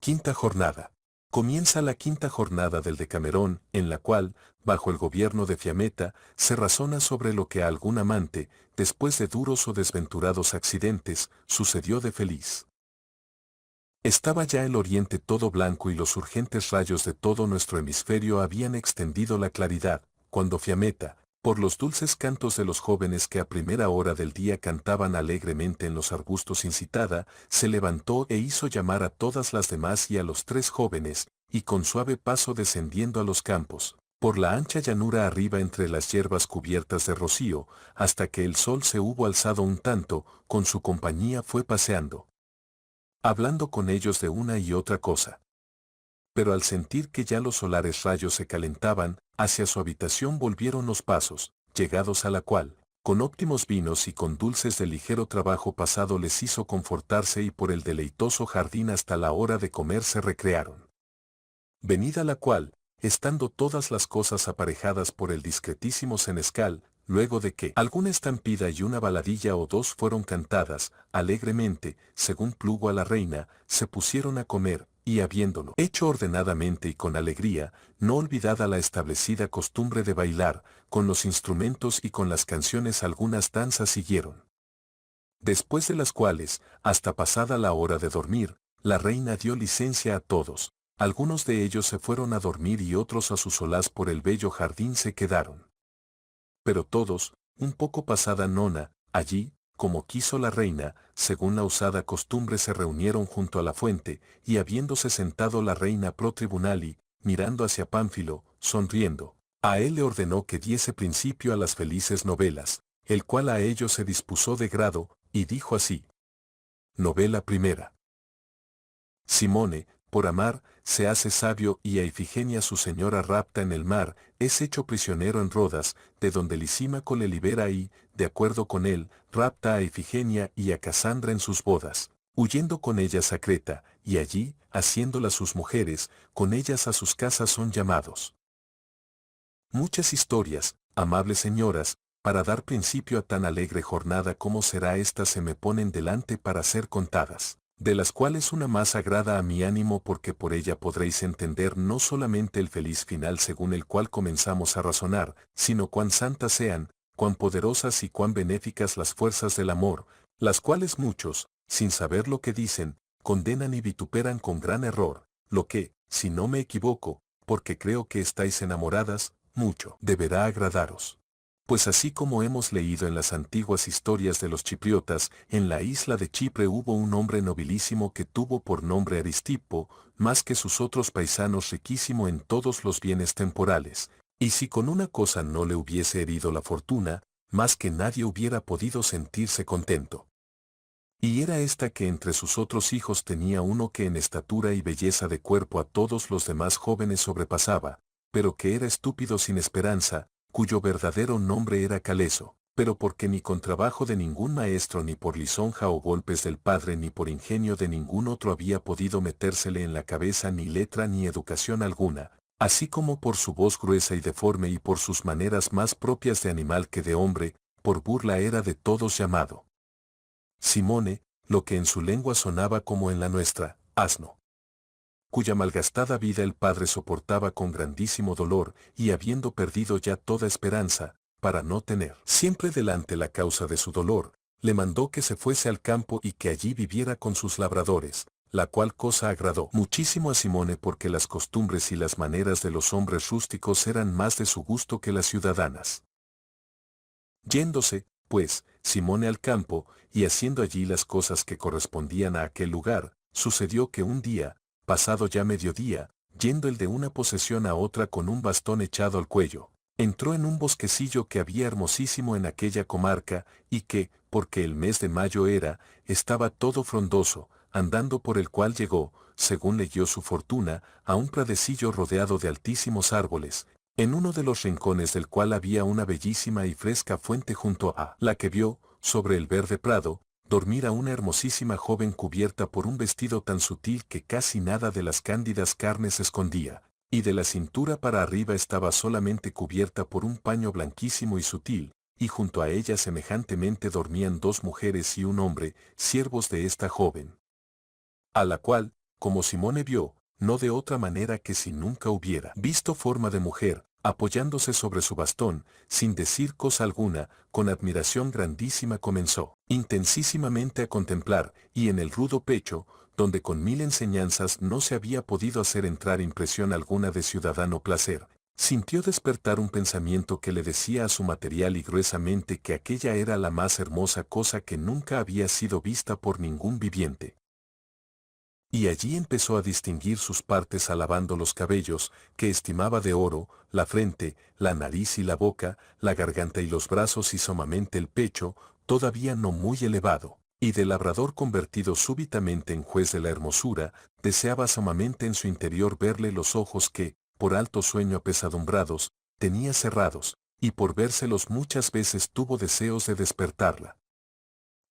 Quinta jornada. Comienza la quinta jornada del Decamerón, en la cual, bajo el gobierno de Fiametta, se razona sobre lo que a algún amante, después de duros o desventurados accidentes, sucedió de feliz. Estaba ya el oriente todo blanco y los urgentes rayos de todo nuestro hemisferio habían extendido la claridad, cuando Fiametta, por los dulces cantos de los jóvenes que a primera hora del día cantaban alegremente en los arbustos incitada, se levantó e hizo llamar a todas las demás y a los tres jóvenes, y con suave paso descendiendo a los campos, por la ancha llanura arriba entre las hierbas cubiertas de rocío, hasta que el sol se hubo alzado un tanto, con su compañía fue paseando, hablando con ellos de una y otra cosa. Pero al sentir que ya los solares rayos se calentaban, hacia su habitación volvieron los pasos, llegados a la cual, con óptimos vinos y con dulces de ligero trabajo pasado les hizo confortarse y por el deleitoso jardín hasta la hora de comer se recrearon. Venida la cual, estando todas las cosas aparejadas por el discretísimo senescal, luego de que alguna estampida y una baladilla o dos fueron cantadas, alegremente, según plugo a la reina, se pusieron a comer, y habiéndolo hecho ordenadamente y con alegría, no olvidada la establecida costumbre de bailar, con los instrumentos y con las canciones algunas danzas siguieron. Después de las cuales, hasta pasada la hora de dormir, la reina dio licencia a todos, algunos de ellos se fueron a dormir y otros a su solaz por el bello jardín se quedaron. Pero todos, un poco pasada nona, allí, como quiso la reina, según la usada costumbre se reunieron junto a la fuente, y habiéndose sentado la reina pro tribunali, mirando hacia Pánfilo, sonriendo, a él le ordenó que diese principio a las felices novelas, el cual a ello se dispuso de grado, y dijo así. Novela primera. Simone, por amar, se hace sabio y a Ifigenia su señora rapta en el mar, es hecho prisionero en Rodas, de donde Lisímaco le libera y, de acuerdo con él, rapta a Ifigenia y a Casandra en sus bodas, huyendo con ellas a Creta, y allí, haciéndolas sus mujeres, con ellas a sus casas son llamados. Muchas historias, amables señoras, para dar principio a tan alegre jornada como será esta se me ponen delante para ser contadas, de las cuales una más agrada a mi ánimo porque por ella podréis entender no solamente el feliz final según el cual comenzamos a razonar, sino cuán santas sean, cuán poderosas y cuán benéficas las fuerzas del amor, las cuales muchos, sin saber lo que dicen, condenan y vituperan con gran error, lo que, si no me equivoco, porque creo que estáis enamoradas, mucho deberá agradaros. Pues así como hemos leído en las antiguas historias de los chipriotas, en la isla de Chipre hubo un hombre nobilísimo que tuvo por nombre Aristipo, más que sus otros paisanos riquísimo en todos los bienes temporales, y si con una cosa no le hubiese herido la fortuna, más que nadie hubiera podido sentirse contento. Y era esta que entre sus otros hijos tenía uno que en estatura y belleza de cuerpo a todos los demás jóvenes sobrepasaba, pero que era estúpido sin esperanza, cuyo verdadero nombre era Caleso, pero porque ni con trabajo de ningún maestro ni por lisonja o golpes del padre ni por ingenio de ningún otro había podido metérsele en la cabeza ni letra ni educación alguna, así como por su voz gruesa y deforme y por sus maneras más propias de animal que de hombre, por burla era de todos llamado Simone, lo que en su lengua sonaba como en la nuestra, asno, cuya malgastada vida el padre soportaba con grandísimo dolor, y habiendo perdido ya toda esperanza, para no tener siempre delante la causa de su dolor, le mandó que se fuese al campo y que allí viviera con sus labradores, la cual cosa agradó muchísimo a Simone porque las costumbres y las maneras de los hombres rústicos eran más de su gusto que las ciudadanas. Yéndose, pues, Simone al campo, y haciendo allí las cosas que correspondían a aquel lugar, sucedió que un día, pasado ya mediodía, yendo el de una posesión a otra con un bastón echado al cuello, entró en un bosquecillo que había hermosísimo en aquella comarca, y que, porque el mes de mayo era, estaba todo frondoso, andando por el cual llegó, según leyó su fortuna, a un pradecillo rodeado de altísimos árboles, en uno de los rincones del cual había una bellísima y fresca fuente junto a la que vio, sobre el verde prado, dormir a una hermosísima joven cubierta por un vestido tan sutil que casi nada de las cándidas carnes escondía, y de la cintura para arriba estaba solamente cubierta por un paño blanquísimo y sutil, y junto a ella semejantemente dormían dos mujeres y un hombre, siervos de esta joven. A la cual, como Simone vio, no de otra manera que si nunca hubiera visto forma de mujer, apoyándose sobre su bastón, sin decir cosa alguna, con admiración grandísima comenzó intensísimamente a contemplar, y en el rudo pecho, donde con mil enseñanzas no se había podido hacer entrar impresión alguna de ciudadano placer, sintió despertar un pensamiento que le decía a su material y gruesamente que aquella era la más hermosa cosa que nunca había sido vista por ningún viviente. Y allí empezó a distinguir sus partes alabando los cabellos, que estimaba de oro, la frente, la nariz y la boca, la garganta y los brazos y sumamente el pecho, todavía no muy elevado. Y del labrador convertido súbitamente en juez de la hermosura, deseaba sumamente en su interior verle los ojos que, por alto sueño apesadumbrados, tenía cerrados, y por vérselos muchas veces tuvo deseos de despertarla.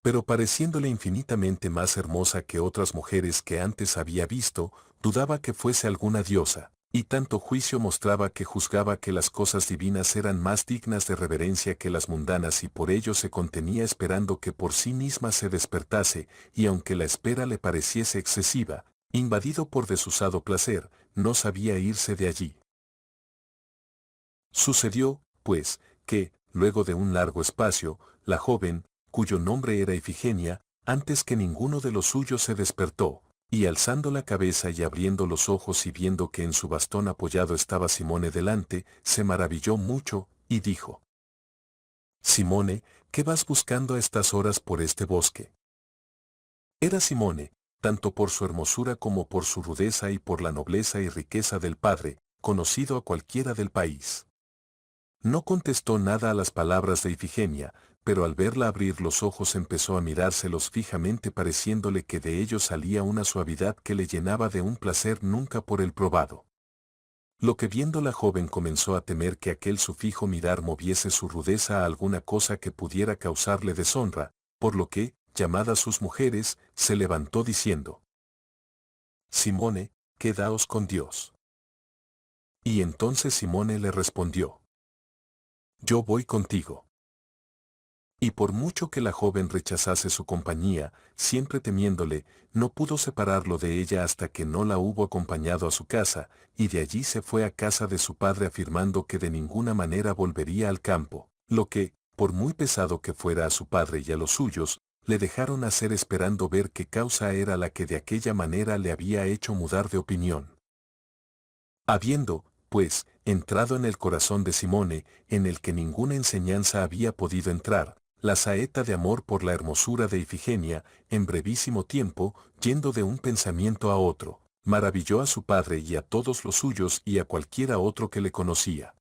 Pero pareciéndole infinitamente más hermosa que otras mujeres que antes había visto, dudaba que fuese alguna diosa, y tanto juicio mostraba que juzgaba que las cosas divinas eran más dignas de reverencia que las mundanas y por ello se contenía esperando que por sí misma se despertase, y aunque la espera le pareciese excesiva, invadido por desusado placer, no sabía irse de allí. Sucedió, pues, que, luego de un largo espacio, la joven, cuyo nombre era Ifigenia, antes que ninguno de los suyos se despertó, y alzando la cabeza y abriendo los ojos y viendo que en su bastón apoyado estaba Simone delante, se maravilló mucho, y dijo: «Simone, ¿qué vas buscando a estas horas por este bosque?». Era Simone, tanto por su hermosura como por su rudeza y por la nobleza y riqueza del padre, conocido a cualquiera del país. No contestó nada a las palabras de Ifigenia, pero al verla abrir los ojos empezó a mirárselos fijamente pareciéndole que de ellos salía una suavidad que le llenaba de un placer nunca por el probado. Lo que viendo la joven comenzó a temer que aquel su fijo mirar moviese su rudeza a alguna cosa que pudiera causarle deshonra, por lo que, llamadas sus mujeres, se levantó diciendo: «Simone, quedaos con Dios». Y entonces Simone le respondió: «Yo voy contigo». Y por mucho que la joven rechazase su compañía, siempre temiéndole, no pudo separarlo de ella hasta que no la hubo acompañado a su casa, y de allí se fue a casa de su padre afirmando que de ninguna manera volvería al campo, lo que, por muy pesado que fuera a su padre y a los suyos, le dejaron hacer esperando ver qué causa era la que de aquella manera le había hecho mudar de opinión. Habiendo, pues, entrado en el corazón de Simone, en el que ninguna enseñanza había podido entrar, la saeta de amor por la hermosura de Ifigenia, en brevísimo tiempo, yendo de un pensamiento a otro, maravilló a su padre y a todos los suyos y a cualquiera otro que le conocía.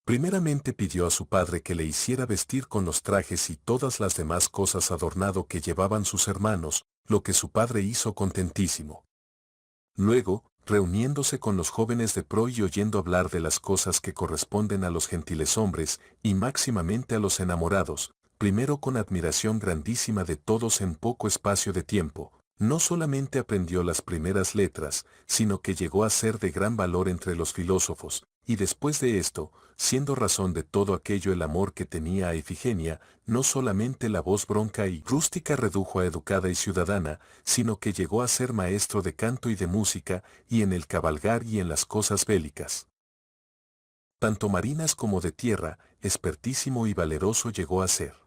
Primeramente pidió a su padre que le hiciera vestir con los trajes y todas las demás cosas adornado que llevaban sus hermanos, lo que su padre hizo contentísimo. Luego, reuniéndose con los jóvenes de pro y oyendo hablar de las cosas que corresponden a los gentiles hombres, y máximamente a los enamorados, primero con admiración grandísima de todos en poco espacio de tiempo, no solamente aprendió las primeras letras, sino que llegó a ser de gran valor entre los filósofos, y después de esto, siendo razón de todo aquello el amor que tenía a Ifigenia, no solamente la voz bronca y rústica redujo a educada y ciudadana, sino que llegó a ser maestro de canto y de música, y en el cabalgar y en las cosas bélicas, tanto marinas como de tierra, expertísimo y valeroso llegó a ser.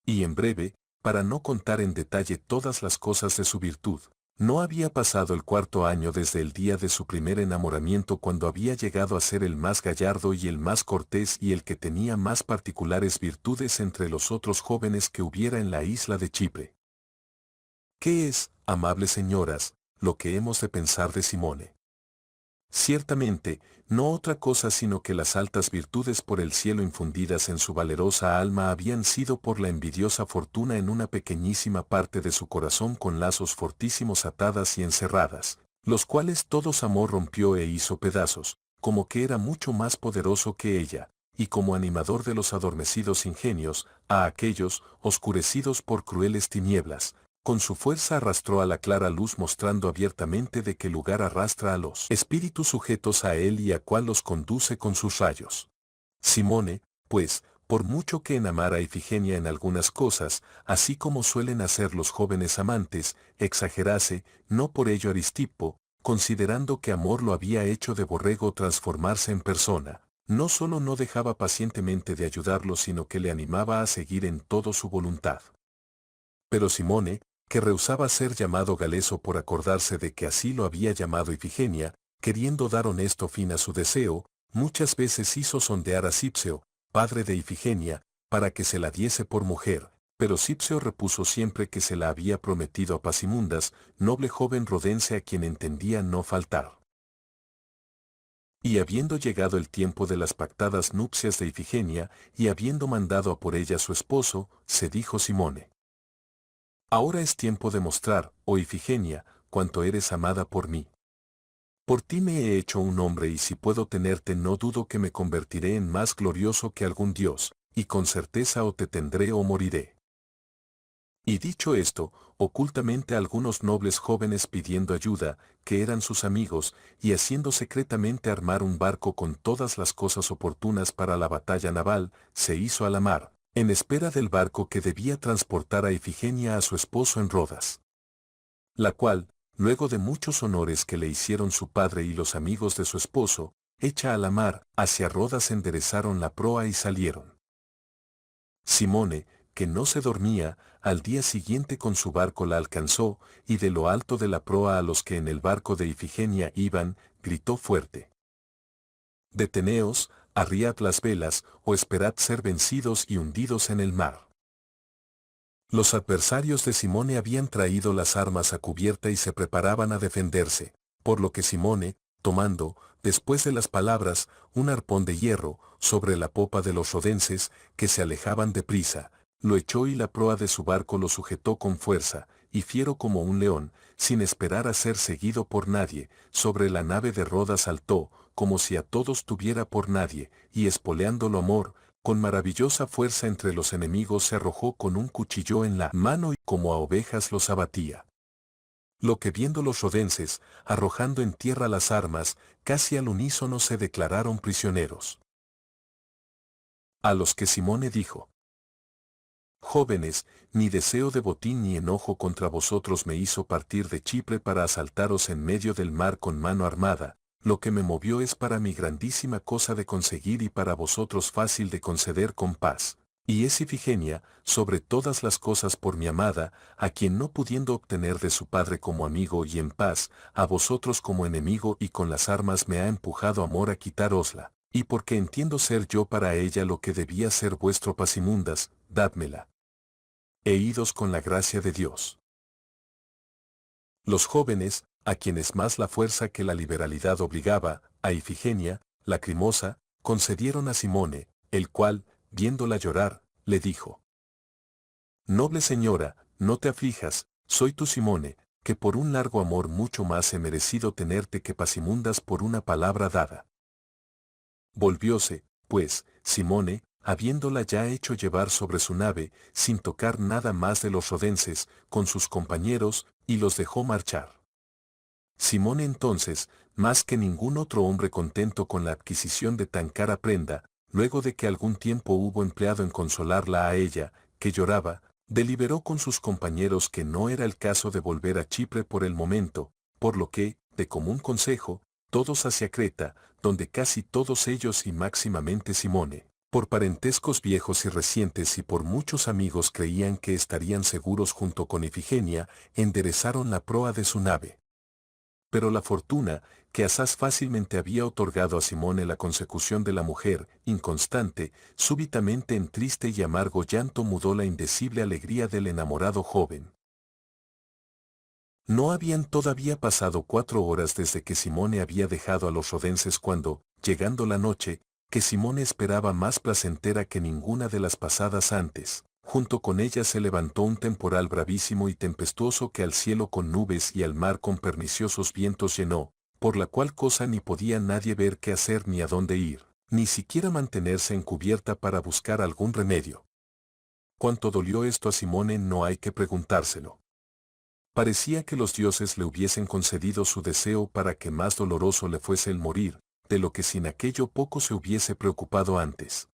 Y en breve, para no contar en detalle todas las cosas de su virtud, no había pasado el 4.º año desde el día de su primer enamoramiento cuando había llegado a ser el más gallardo y el más cortés y el que tenía más particulares virtudes entre los otros jóvenes que hubiera en la isla de Chipre. ¿Qué es, amables señoras, lo que hemos de pensar de Simone? Ciertamente, no otra cosa sino que las altas virtudes por el cielo infundidas en su valerosa alma habían sido por la envidiosa fortuna en una pequeñísima parte de su corazón con lazos fortísimos atadas y encerradas, los cuales todos amor rompió e hizo pedazos, como que era mucho más poderoso que ella, y como animador de los adormecidos ingenios, a aquellos, oscurecidos por crueles tinieblas, con su fuerza arrastró a la clara luz mostrando abiertamente de qué lugar arrastra a los espíritus sujetos a él y a cuál los conduce con sus rayos. Simone, pues, Por mucho que enamara a Ifigenia en algunas cosas, así como suelen hacer los jóvenes amantes, exagerase, no por ello Aristipo, considerando que amor lo había hecho de borrego transformarse en persona, no solo no dejaba pacientemente de ayudarlo, sino que le animaba a seguir en todo su voluntad. Pero Simone, que rehusaba ser llamado Galeso por acordarse de que así lo había llamado Ifigenia, queriendo dar honesto fin a su deseo, muchas veces hizo sondear a Cipseo, padre de Ifigenia, para que se la diese por mujer, pero Cipseo repuso siempre que se la había prometido a Pasimundas, noble joven rodense a quien entendía no faltar. Y habiendo llegado el tiempo de las pactadas nupcias de Ifigenia, y habiendo mandado a por ella su esposo, se dijo Simone: ahora es tiempo de mostrar, oh Ifigenia, cuánto eres amada por mí. Por ti me he hecho un hombre, y si puedo tenerte no dudo que me convertiré en más glorioso que algún dios, y con certeza o te tendré o moriré. Y dicho esto, ocultamente algunos nobles jóvenes pidiendo ayuda, que eran sus amigos, y haciendo secretamente armar un barco con todas las cosas oportunas para la batalla naval, se hizo a la mar, en espera del barco que debía transportar a Ifigenia a su esposo en Rodas. La cual, luego de muchos honores que le hicieron su padre y los amigos de su esposo, hecha a la mar, hacia Rodas enderezaron la proa y salieron. Simone, que no se dormía, al día siguiente con su barco la alcanzó, y de lo alto de la proa a los que en el barco de Ifigenia iban, gritó fuerte: deteneos, arriad las velas, o esperad ser vencidos y hundidos en el mar. Los adversarios de Simone habían traído las armas a cubierta y se preparaban a defenderse, por lo que Simone, tomando, después de las palabras, un arpón de hierro, sobre la popa de los rodenses, que se alejaban deprisa, lo echó y la proa de su barco lo sujetó con fuerza, y fiero como un león, sin esperar a ser seguido por nadie, sobre la nave de Rodas saltó, como si a todos tuviera por nadie, y espoleándolo amor, con maravillosa fuerza entre los enemigos se arrojó con un cuchillo en la mano y como a ovejas los abatía. Lo que viendo los rodenses, arrojando en tierra las armas, casi al unísono se declararon prisioneros. A los que Simone dijo: jóvenes, ni deseo de botín ni enojo contra vosotros me hizo partir de Chipre para asaltaros en medio del mar con mano armada, lo que me movió es para mí grandísima cosa de conseguir y para vosotros fácil de conceder con paz. Y es Ifigenia, sobre todas las cosas por mi amada, a quien no pudiendo obtener de su padre como amigo y en paz, a vosotros como enemigo y con las armas me ha empujado amor a quitárosla, y porque entiendo ser yo para ella lo que debía ser vuestro Pasimundas, dádmela. E idos con la gracia de Dios. Los jóvenes, a quienes más la fuerza que la liberalidad obligaba, a Ifigenia, lacrimosa, concedieron a Simone, el cual, viéndola llorar, le dijo: noble señora, no te aflijas, soy tu Simone, que por un largo amor mucho más he merecido tenerte que Pasimundas por una palabra dada. Volvióse, pues, Simone, habiéndola ya hecho llevar sobre su nave, sin tocar nada más de los rodenses, con sus compañeros, y los dejó marchar. Simone entonces, más que ningún otro hombre contento con la adquisición de tan cara prenda, luego de que algún tiempo hubo empleado en consolarla a ella, que lloraba, deliberó con sus compañeros que no era el caso de volver a Chipre por el momento, por lo que, de común consejo, todos hacia Creta, donde casi todos ellos y máximamente Simone, por parentescos viejos y recientes y por muchos amigos creían que estarían seguros junto con Ifigenia, enderezaron la proa de su nave. Pero la fortuna, que asaz fácilmente había otorgado a Simone la consecución de la mujer, inconstante, súbitamente en triste y amargo llanto mudó la indecible alegría del enamorado joven. No habían todavía pasado 4 horas desde que Simone había dejado a los rodenses cuando, llegando la noche, que Simone esperaba más placentera que ninguna de las pasadas antes, junto con ella se levantó un temporal bravísimo y tempestuoso que al cielo con nubes y al mar con perniciosos vientos llenó, por la cual cosa ni podía nadie ver qué hacer ni a dónde ir, ni siquiera mantenerse en cubierta para buscar algún remedio. Cuánto dolió esto a Simone no hay que preguntárselo. Parecía que los dioses le hubiesen concedido su deseo para que más doloroso le fuese el morir, de lo que sin aquello poco se hubiese preocupado antes.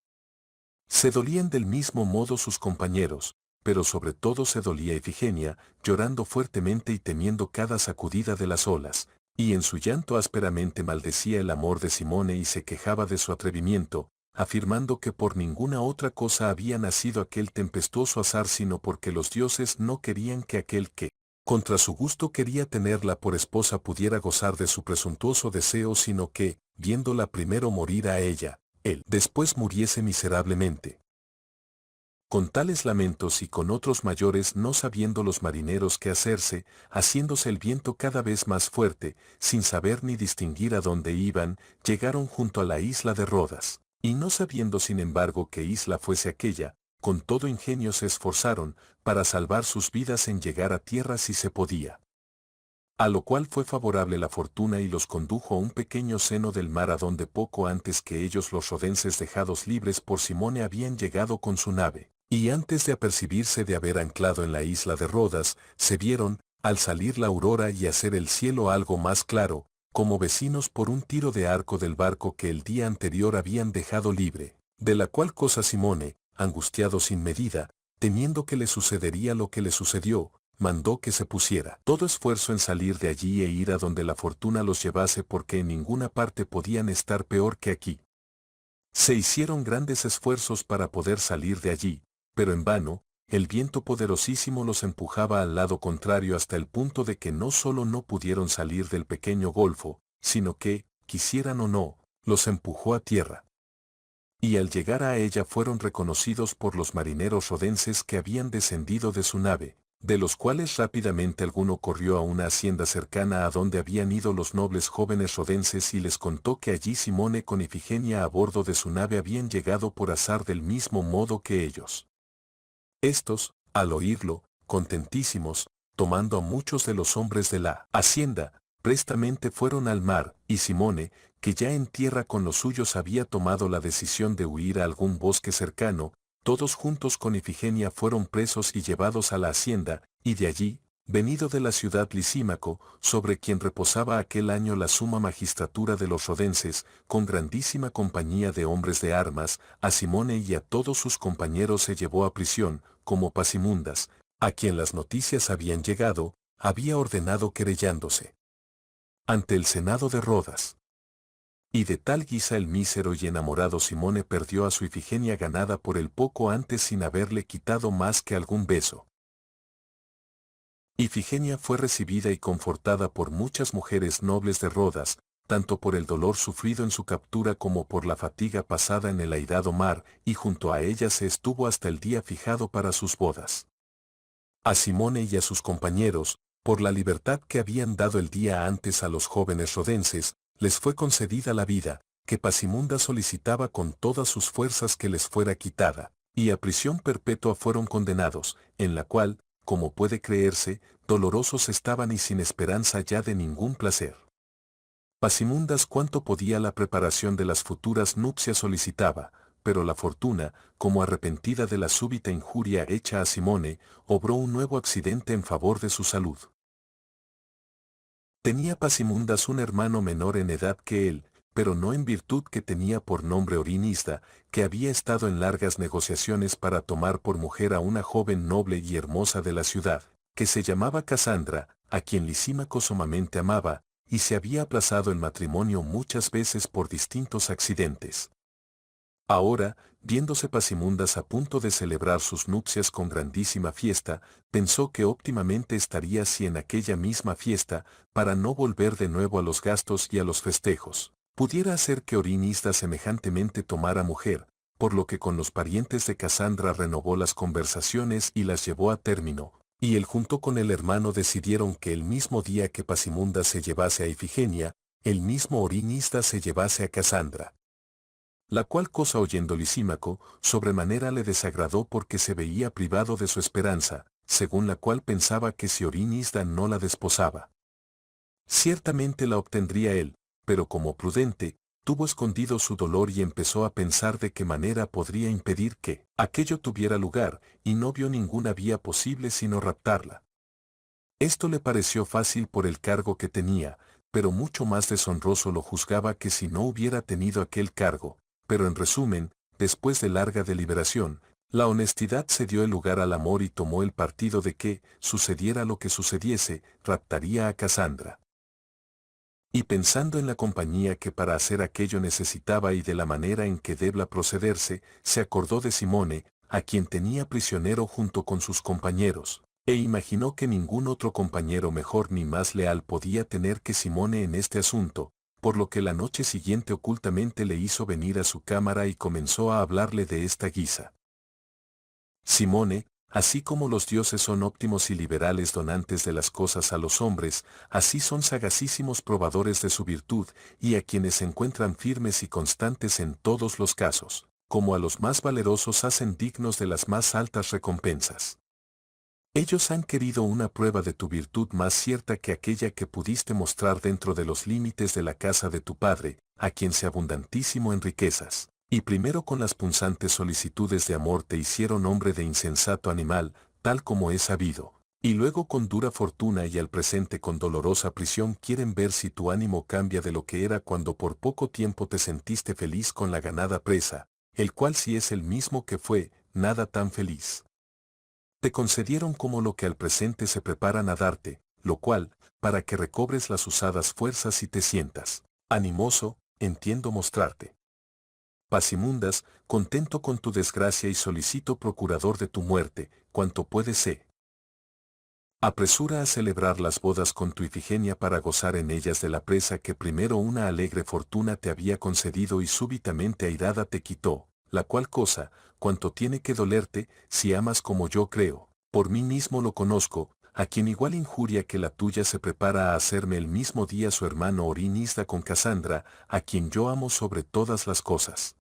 Se dolían del mismo modo sus compañeros, pero sobre todo se dolía Ifigenia, llorando fuertemente y temiendo cada sacudida de las olas, y en su llanto ásperamente maldecía el amor de Simone y se quejaba de su atrevimiento, afirmando que por ninguna otra cosa había nacido aquel tempestuoso azar sino porque los dioses no querían que aquel que, contra su gusto quería tenerla por esposa pudiera gozar de su presuntuoso deseo sino que, viéndola primero morir a ella, él después muriese miserablemente. Con tales lamentos y con otros mayores no sabiendo los marineros qué hacerse, haciéndose el viento cada vez más fuerte, sin saber ni distinguir a dónde iban, llegaron junto a la isla de Rodas, y no sabiendo sin embargo qué isla fuese aquella, con todo ingenio se esforzaron, para salvar sus vidas en llegar a tierra si se podía. A lo cual fue favorable la fortuna y los condujo a un pequeño seno del mar a donde poco antes que ellos los rodenses dejados libres por Simone habían llegado con su nave. Y antes de apercibirse de haber anclado en la isla de Rodas, se vieron, al salir la aurora y hacer el cielo algo más claro, como vecinos por un tiro de arco del barco que el día anterior habían dejado libre, de la cual cosa Simone, angustiado sin medida, temiendo que le sucedería lo que le sucedió, mandó que se pusiera todo esfuerzo en salir de allí e ir a donde la fortuna los llevase porque en ninguna parte podían estar peor que aquí. Se hicieron grandes esfuerzos para poder salir de allí, pero en vano, el viento poderosísimo los empujaba al lado contrario hasta el punto de que no solo no pudieron salir del pequeño golfo, sino que, quisieran o no, los empujó a tierra. Y al llegar a ella fueron reconocidos por los marineros rodenses que habían descendido de su nave, de los cuales rápidamente alguno corrió a una hacienda cercana a donde habían ido los nobles jóvenes rodenses y les contó que allí Simone con Ifigenia a bordo de su nave habían llegado por azar del mismo modo que ellos. Estos, al oírlo, contentísimos, tomando a muchos de los hombres de la hacienda, prestamente fueron al mar, y Simone, que ya en tierra con los suyos había tomado la decisión de huir a algún bosque cercano, todos juntos con Ifigenia fueron presos y llevados a la hacienda, y de allí, venido de la ciudad Lisímaco, sobre quien reposaba aquel año la suma magistratura de los rodenses, con grandísima compañía de hombres de armas, a Simone y a todos sus compañeros se llevó a prisión, como Pasimundas, a quien las noticias habían llegado, había ordenado querellándose ante el Senado de Rodas. Y de tal guisa el mísero y enamorado Simone perdió a su Ifigenia ganada por el poco antes sin haberle quitado más que algún beso. Ifigenia fue recibida y confortada por muchas mujeres nobles de Rodas, tanto por el dolor sufrido en su captura como por la fatiga pasada en el airado mar, y junto a ella se estuvo hasta el día fijado para sus bodas. A Simone y a sus compañeros, por la libertad que habían dado el día antes a los jóvenes rodenses, les fue concedida la vida, que Pasimunda solicitaba con todas sus fuerzas que les fuera quitada, y a prisión perpetua fueron condenados, en la cual, como puede creerse, dolorosos estaban y sin esperanza ya de ningún placer. Pasimundas cuanto podía la preparación de las futuras nupcias solicitaba, pero la fortuna, como arrepentida de la súbita injuria hecha a Simone, obró un nuevo accidente en favor de su salud. Tenía Pasimundas un hermano menor en edad que él, pero no en virtud que tenía por nombre Orinista, que había estado en largas negociaciones para tomar por mujer a una joven noble y hermosa de la ciudad, que se llamaba Casandra, a quien Lisímaco sumamente amaba, y se había aplazado el matrimonio muchas veces por distintos accidentes. Ahora, viéndose Pasimundas a punto de celebrar sus nupcias con grandísima fiesta, pensó que óptimamente estaría si en aquella misma fiesta, para no volver de nuevo a los gastos y a los festejos, pudiera hacer que Orinista semejantemente tomara mujer, por lo que con los parientes de Casandra renovó las conversaciones y las llevó a término, y él junto con el hermano decidieron que el mismo día que Pasimundas se llevase a Ifigenia, el mismo Orinista se llevase a Casandra. La cual cosa oyendo Lisímaco, sobremanera le desagradó porque se veía privado de su esperanza, según la cual pensaba que si Orinista no la desposaba, ciertamente la obtendría él, pero como prudente, tuvo escondido su dolor y empezó a pensar de qué manera podría impedir que aquello tuviera lugar, y no vio ninguna vía posible sino raptarla. Esto le pareció fácil por el cargo que tenía, pero mucho más deshonroso lo juzgaba que si no hubiera tenido aquel cargo. Pero en resumen, después de larga deliberación, la honestidad cedió el lugar al amor y tomó el partido de que, sucediera lo que sucediese, raptaría a Casandra. Y pensando en la compañía que para hacer aquello necesitaba y de la manera en que debla procederse, se acordó de Simone, a quien tenía prisionero junto con sus compañeros, e imaginó que ningún otro compañero mejor ni más leal podía tener que Simone en este asunto, por lo que la noche siguiente ocultamente le hizo venir a su cámara y comenzó a hablarle de esta guisa. Simone, así como los dioses son óptimos y liberales donantes de las cosas a los hombres, así son sagacísimos probadores de su virtud, y a quienes se encuentran firmes y constantes en todos los casos, como a los más valerosos hacen dignos de las más altas recompensas. Ellos han querido una prueba de tu virtud más cierta que aquella que pudiste mostrar dentro de los límites de la casa de tu padre, a quien se abundantísimo en riquezas. Y primero con las punzantes solicitudes de amor te hicieron hombre de insensato animal, tal como es sabido. Y luego con dura fortuna y al presente con dolorosa prisión quieren ver si tu ánimo cambia de lo que era cuando por poco tiempo te sentiste feliz con la ganada presa, el cual si es el mismo que fue, nada tan feliz. Te concedieron como lo que al presente se preparan a darte, lo cual, para que recobres las usadas fuerzas y te sientas animoso, entiendo mostrarte. Pasimundas, contento con tu desgracia y solicito procurador de tu muerte, cuanto puede ser. Apresura a celebrar las bodas con tu Ifigenia para gozar en ellas de la presa que primero una alegre fortuna te había concedido y súbitamente airada te quitó, la cual cosa, cuanto tiene que dolerte, si amas como yo creo, por mí mismo lo conozco, a quien igual injuria que la tuya se prepara a hacerme el mismo día su hermano Orinista con Casandra, a quien yo amo sobre todas las cosas.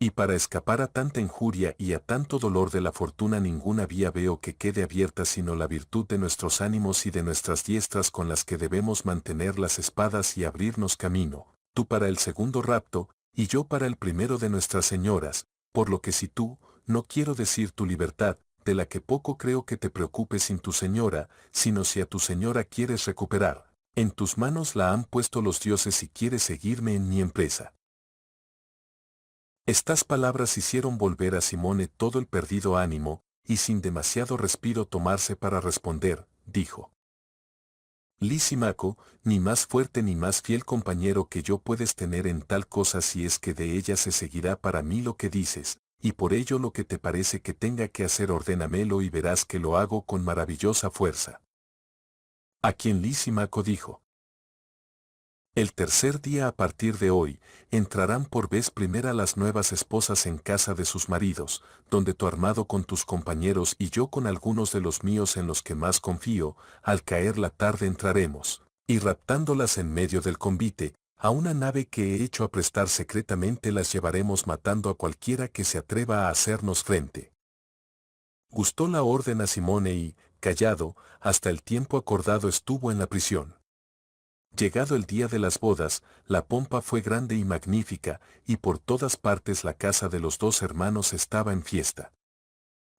Y para escapar a tanta injuria y a tanto dolor de la fortuna ninguna vía veo que quede abierta sino la virtud de nuestros ánimos y de nuestras diestras con las que debemos mantener las espadas y abrirnos camino, tú para el segundo rapto, y yo para el primero de nuestras señoras, por lo que si tú, no quiero decir tu libertad, de la que poco creo que te preocupes sin tu señora, sino si a tu señora quieres recuperar, en tus manos la han puesto los dioses si quieres seguirme en mi empresa. Estas palabras hicieron volver a Simone todo el perdido ánimo, y sin demasiado respiro tomarse para responder, dijo. Lisímaco, ni más fuerte ni más fiel compañero que yo puedes tener en tal cosa si es que de ella se seguirá para mí lo que dices, y por ello lo que te parece que tenga que hacer ordénamelo y verás que lo hago con maravillosa fuerza. A quien Lisímaco dijo. El tercer día a partir de hoy, entrarán por vez primera las nuevas esposas en casa de sus maridos, donde tú armado con tus compañeros y yo con algunos de los míos en los que más confío, al caer la tarde entraremos, y raptándolas en medio del convite, a una nave que he hecho aprestar secretamente las llevaremos matando a cualquiera que se atreva a hacernos frente. Gustó la orden a Simone y, callado, hasta el tiempo acordado estuvo en la prisión. Llegado el día de las bodas, la pompa fue grande y magnífica, y por todas partes la casa de los dos hermanos estaba en fiesta.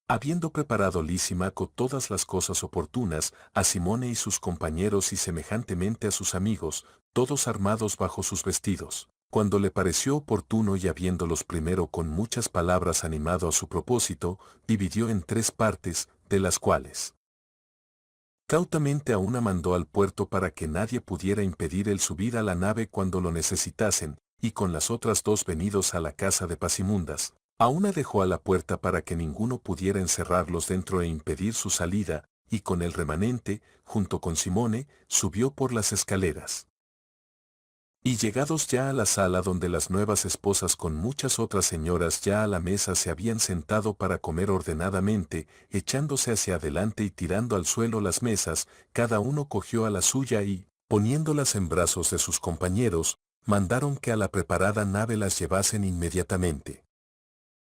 Habiendo preparado Lisímaco todas las cosas oportunas, a Simone y sus compañeros y semejantemente a sus amigos, todos armados bajo sus vestidos, cuando le pareció oportuno y habiéndolos primero con muchas palabras animado a su propósito, dividió en 3 partes, de las cuales cautamente a una mandó al puerto para que nadie pudiera impedir el subir a la nave cuando lo necesitasen, y con las otras 2 venidos a la casa de Pasimundas, a una dejó a la puerta para que ninguno pudiera encerrarlos dentro e impedir su salida, y con el remanente, junto con Simone, subió por las escaleras. Y llegados ya a la sala donde las nuevas esposas con muchas otras señoras ya a la mesa se habían sentado para comer ordenadamente, echándose hacia adelante y tirando al suelo las mesas, cada uno cogió a la suya y, poniéndolas en brazos de sus compañeros, mandaron que a la preparada nave las llevasen inmediatamente.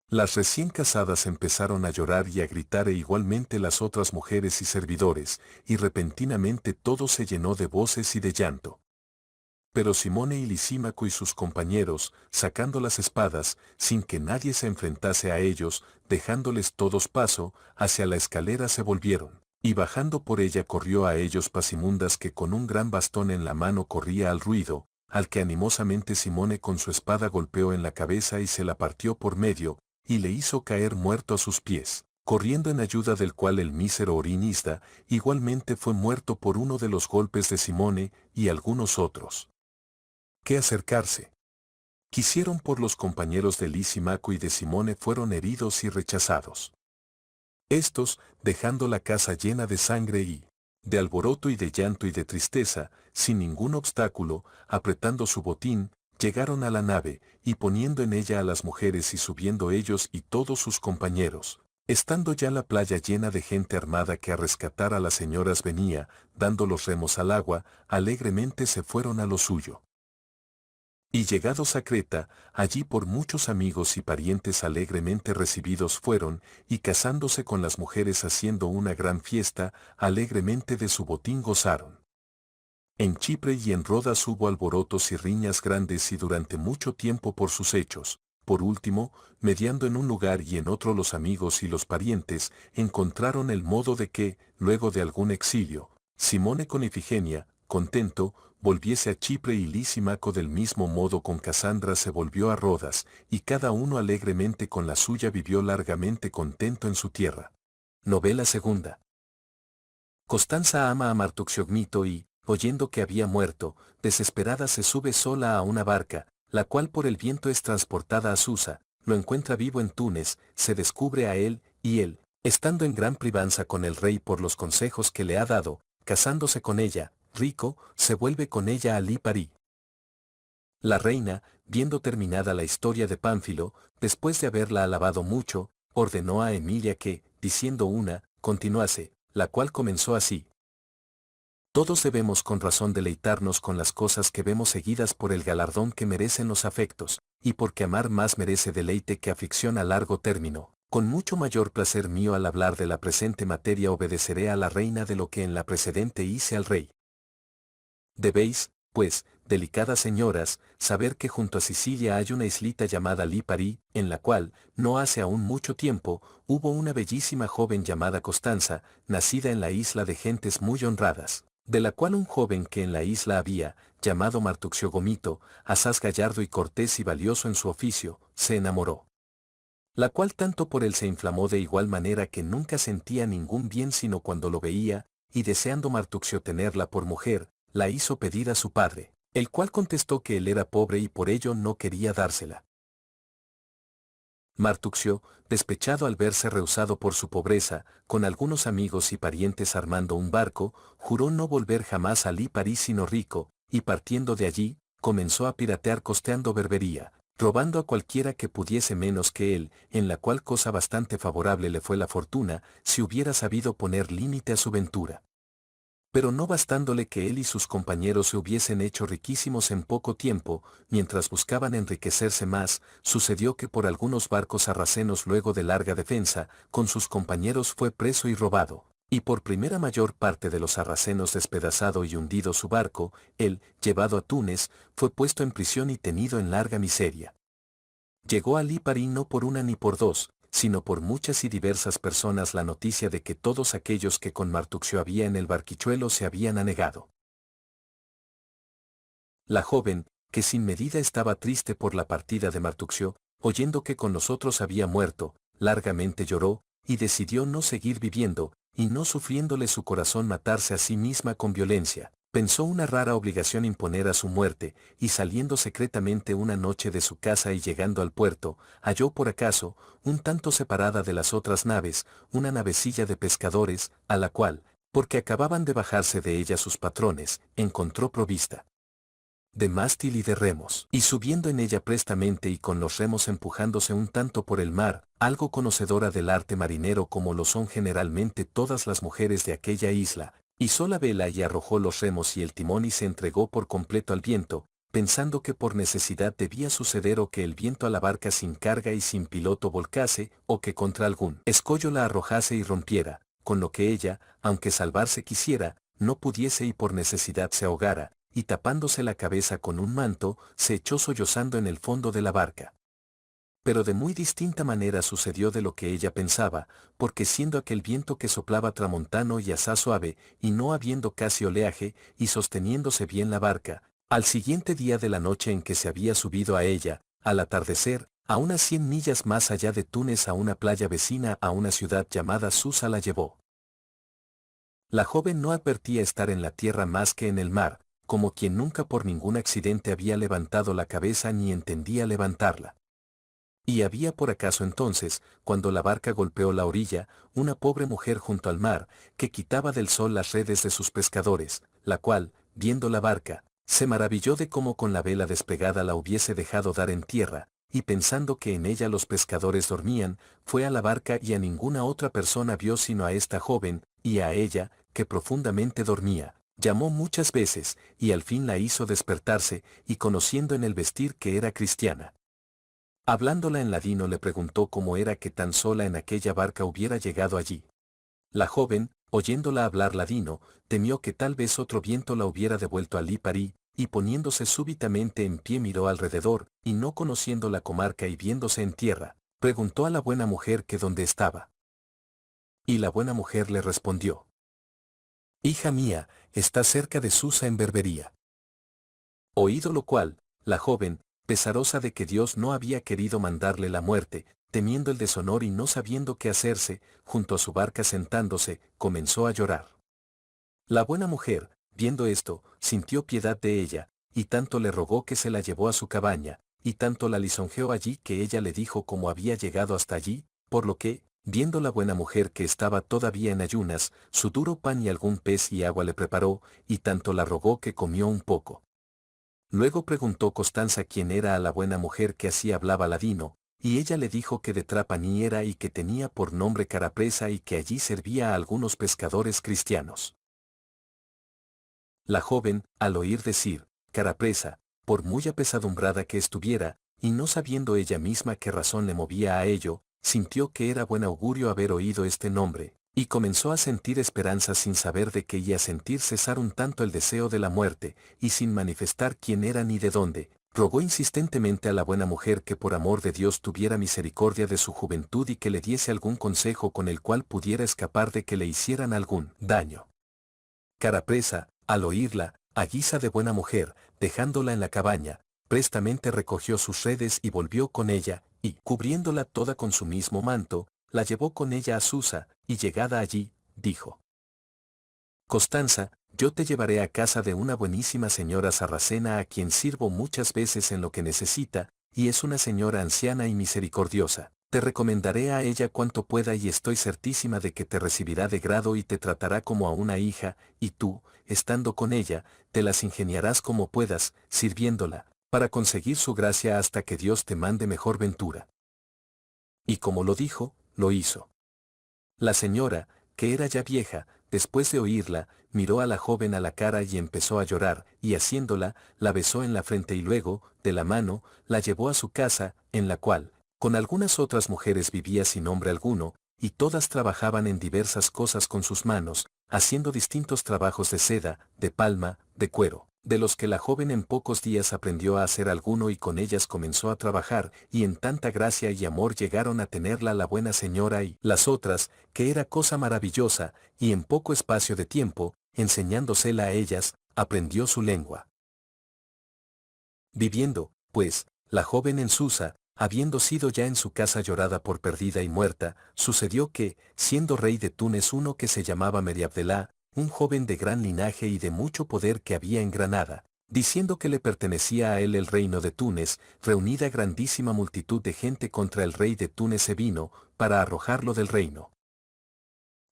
Las recién casadas empezaron a llorar y a gritar e igualmente las otras mujeres y servidores, y repentinamente todo se llenó de voces y de llanto. Pero Simone y Lisímaco y sus compañeros, sacando las espadas, sin que nadie se enfrentase a ellos, dejándoles todos paso, hacia la escalera se volvieron, y bajando por ella corrió a ellos Pasimundas que con un gran bastón en la mano corría al ruido, al que animosamente Simone con su espada golpeó en la cabeza y se la partió por medio, y le hizo caer muerto a sus pies, corriendo en ayuda del cual el mísero Orinista igualmente fue muerto por uno de los golpes de Simone y algunos otros. Que acercarse quisieron por los compañeros de Lisimaco y de Simone fueron heridos y rechazados. Estos, dejando la casa llena de sangre y de alboroto y de llanto y de tristeza, sin ningún obstáculo, apretando su botín, llegaron a la nave, y poniendo en ella a las mujeres y subiendo ellos y todos sus compañeros, estando ya la playa llena de gente armada que a rescatar a las señoras venía, dando los remos al agua, alegremente se fueron a lo suyo. Y llegados a Creta, allí por muchos amigos y parientes alegremente recibidos fueron, y casándose con las mujeres haciendo una gran fiesta, alegremente de su botín gozaron. En Chipre y en Rodas hubo alborotos y riñas grandes y durante mucho tiempo por sus hechos. Por último, mediando en un lugar y en otro los amigos y los parientes, encontraron el modo de que, luego de algún exilio, Simone con Ifigenia, contento, volviese a Chipre y Lisímaco del mismo modo con Casandra se volvió a Rodas, y cada uno alegremente con la suya vivió largamente contento en su tierra. Novela segunda. Constanza ama a Martuxiognito y, oyendo que había muerto, desesperada se sube sola a una barca, la cual por el viento es transportada a Susa, lo encuentra vivo en Túnez, se descubre a él, y él, estando en gran privanza con el rey por los consejos que le ha dado, casándose con ella, rico, se vuelve con ella a Liparí. La reina, viendo terminada la historia de Pánfilo, después de haberla alabado mucho, ordenó a Emilia que, diciendo una, continuase, la cual comenzó así. Todos debemos con razón deleitarnos con las cosas que vemos seguidas por el galardón que merecen los afectos, y porque amar más merece deleite que aflicción a largo término. Con mucho mayor placer mío al hablar de la presente materia obedeceré a la reina de lo que en la precedente hice al rey. Debéis, pues, delicadas señoras, saber que junto a Sicilia hay una islita llamada Lipari, en la cual, no hace aún mucho tiempo, hubo una bellísima joven llamada Constanza, nacida en la isla de gentes muy honradas, de la cual un joven que en la isla había, llamado Martuxio Gomito, asaz gallardo y cortés y valioso en su oficio, se enamoró. La cual tanto por él se inflamó de igual manera que nunca sentía ningún bien sino cuando lo veía, y deseando Martuxio tenerla por mujer, la hizo pedir a su padre, el cual contestó que él era pobre y por ello no quería dársela. Martuxio, despechado al verse rehusado por su pobreza, con algunos amigos y parientes armando un barco, juró no volver jamás a Lipari sino rico, y partiendo de allí, comenzó a piratear costeando Berbería, robando a cualquiera que pudiese menos que él, en la cual cosa bastante favorable le fue la fortuna, si hubiera sabido poner límite a su ventura. Pero no bastándole que él y sus compañeros se hubiesen hecho riquísimos en poco tiempo, mientras buscaban enriquecerse más, sucedió que por algunos barcos sarracenos luego de larga defensa, con sus compañeros fue preso y robado, y por primera mayor parte de los sarracenos despedazado y hundido su barco, él, llevado a Túnez, fue puesto en prisión y tenido en larga miseria. Llegó a Lipari no por una ni por dos, sino por muchas y diversas personas la noticia de que todos aquellos que con Martuxio había en el barquichuelo se habían anegado. La joven, que sin medida estaba triste por la partida de Martuxio, oyendo que con nosotros había muerto, largamente lloró, y decidió no seguir viviendo, y no sufriéndole su corazón matarse a sí misma con violencia. Pensó una rara obligación imponer a su muerte, y saliendo secretamente una noche de su casa y llegando al puerto, halló por acaso, un tanto separada de las otras naves, una navecilla de pescadores, a la cual, porque acababan de bajarse de ella sus patrones, encontró provista de mástil y de remos, y subiendo en ella prestamente y con los remos empujándose un tanto por el mar, algo conocedora del arte marinero como lo son generalmente todas las mujeres de aquella isla, izó la vela y arrojó los remos y el timón y se entregó por completo al viento, pensando que por necesidad debía suceder o que el viento a la barca sin carga y sin piloto volcase, o que contra algún escollo la arrojase y rompiera, con lo que ella, aunque salvarse quisiera, no pudiese y por necesidad se ahogara, y tapándose la cabeza con un manto, se echó sollozando en el fondo de la barca. Pero de muy distinta manera sucedió de lo que ella pensaba, porque siendo aquel viento que soplaba tramontano y asaz suave, y no habiendo casi oleaje, y sosteniéndose bien la barca, Al siguiente día de la noche en que se había subido a ella, al atardecer, a unas 100 millas más allá de Túnez a una playa vecina a una ciudad llamada Susa la llevó. La joven no advertía estar en la tierra más que en el mar, como quien nunca por ningún accidente había levantado la cabeza ni entendía levantarla. Y había por acaso entonces, cuando la barca golpeó la orilla, una pobre mujer junto al mar, que quitaba del sol las redes de sus pescadores, la cual, viendo la barca, se maravilló de cómo con la vela desplegada la hubiese dejado dar en tierra, y pensando que en ella los pescadores dormían, fue a la barca y a ninguna otra persona vio sino a esta joven, y a ella, que profundamente dormía. Llamó muchas veces, y al fin la hizo despertarse, y conociendo en el vestir que era cristiana. Hablándola en ladino le preguntó cómo era que tan sola en aquella barca hubiera llegado allí. La joven, oyéndola hablar ladino, temió que tal vez otro viento la hubiera devuelto a Lipari, y poniéndose súbitamente en pie miró alrededor, y no conociendo la comarca y viéndose en tierra, preguntó a la buena mujer que dónde estaba. Y la buena mujer le respondió: Hija mía, está cerca de Susa en Berbería. Oído lo cual, la joven, pesarosa de que Dios no había querido mandarle la muerte, temiendo el deshonor y no sabiendo qué hacerse, junto a su barca sentándose, comenzó a llorar. La buena mujer, viendo esto, sintió piedad de ella, y tanto le rogó que se la llevó a su cabaña, y tanto la lisonjeó allí que ella le dijo cómo había llegado hasta allí, por lo que, viendo la buena mujer que estaba todavía en ayunas, su duro pan y algún pez y agua le preparó, y tanto la rogó que comió un poco. Luego preguntó Constanza quién era a la buena mujer que así hablaba ladino, y ella le dijo que de Trapani era y que tenía por nombre Carapresa y que allí servía a algunos pescadores cristianos. La joven, al oír decir Carapresa, por muy apesadumbrada que estuviera, y no sabiendo ella misma qué razón le movía a ello, sintió que era buen augurio haber oído este nombre, y comenzó a sentir esperanza sin saber de qué y a sentir cesar un tanto el deseo de la muerte, y sin manifestar quién era ni de dónde, rogó insistentemente a la buena mujer que por amor de Dios tuviera misericordia de su juventud y que le diese algún consejo con el cual pudiera escapar de que le hicieran algún daño. Carapresa, al oírla, a guisa de buena mujer, dejándola en la cabaña, prestamente recogió sus redes y volvió con ella, y, cubriéndola toda con su mismo manto, la llevó con ella a Susa, y llegada allí, dijo: Constanza, yo te llevaré a casa de una buenísima señora sarracena a quien sirvo muchas veces en lo que necesita, y es una señora anciana y misericordiosa. Te recomendaré a ella cuanto pueda y estoy certísima de que te recibirá de grado y te tratará como a una hija, y tú, estando con ella, te las ingeniarás como puedas, sirviéndola, para conseguir su gracia hasta que Dios te mande mejor ventura. Y como lo dijo, lo hizo. La señora, que era ya vieja, después de oírla, miró a la joven a la cara y empezó a llorar, y haciéndola, la besó en la frente y luego, de la mano, la llevó a su casa, en la cual, con algunas otras mujeres vivía sin nombre alguno, y todas trabajaban en diversas cosas con sus manos, haciendo distintos trabajos de seda, de palma, de cuero, de los que la joven en pocos días aprendió a hacer alguno y con ellas comenzó a trabajar, y en tanta gracia y amor llegaron a tenerla la buena señora y las otras, que era cosa maravillosa, y en poco espacio de tiempo, enseñándosela a ellas, aprendió su lengua. Viviendo, pues, la joven en Susa, habiendo sido ya en su casa llorada por perdida y muerta, sucedió que, siendo rey de Túnez uno que se llamaba Meriabdelá, un joven de gran linaje y de mucho poder que había en Granada, diciendo que le pertenecía a él el reino de Túnez, reunida grandísima multitud de gente contra el rey de Túnez se vino, para arrojarlo del reino.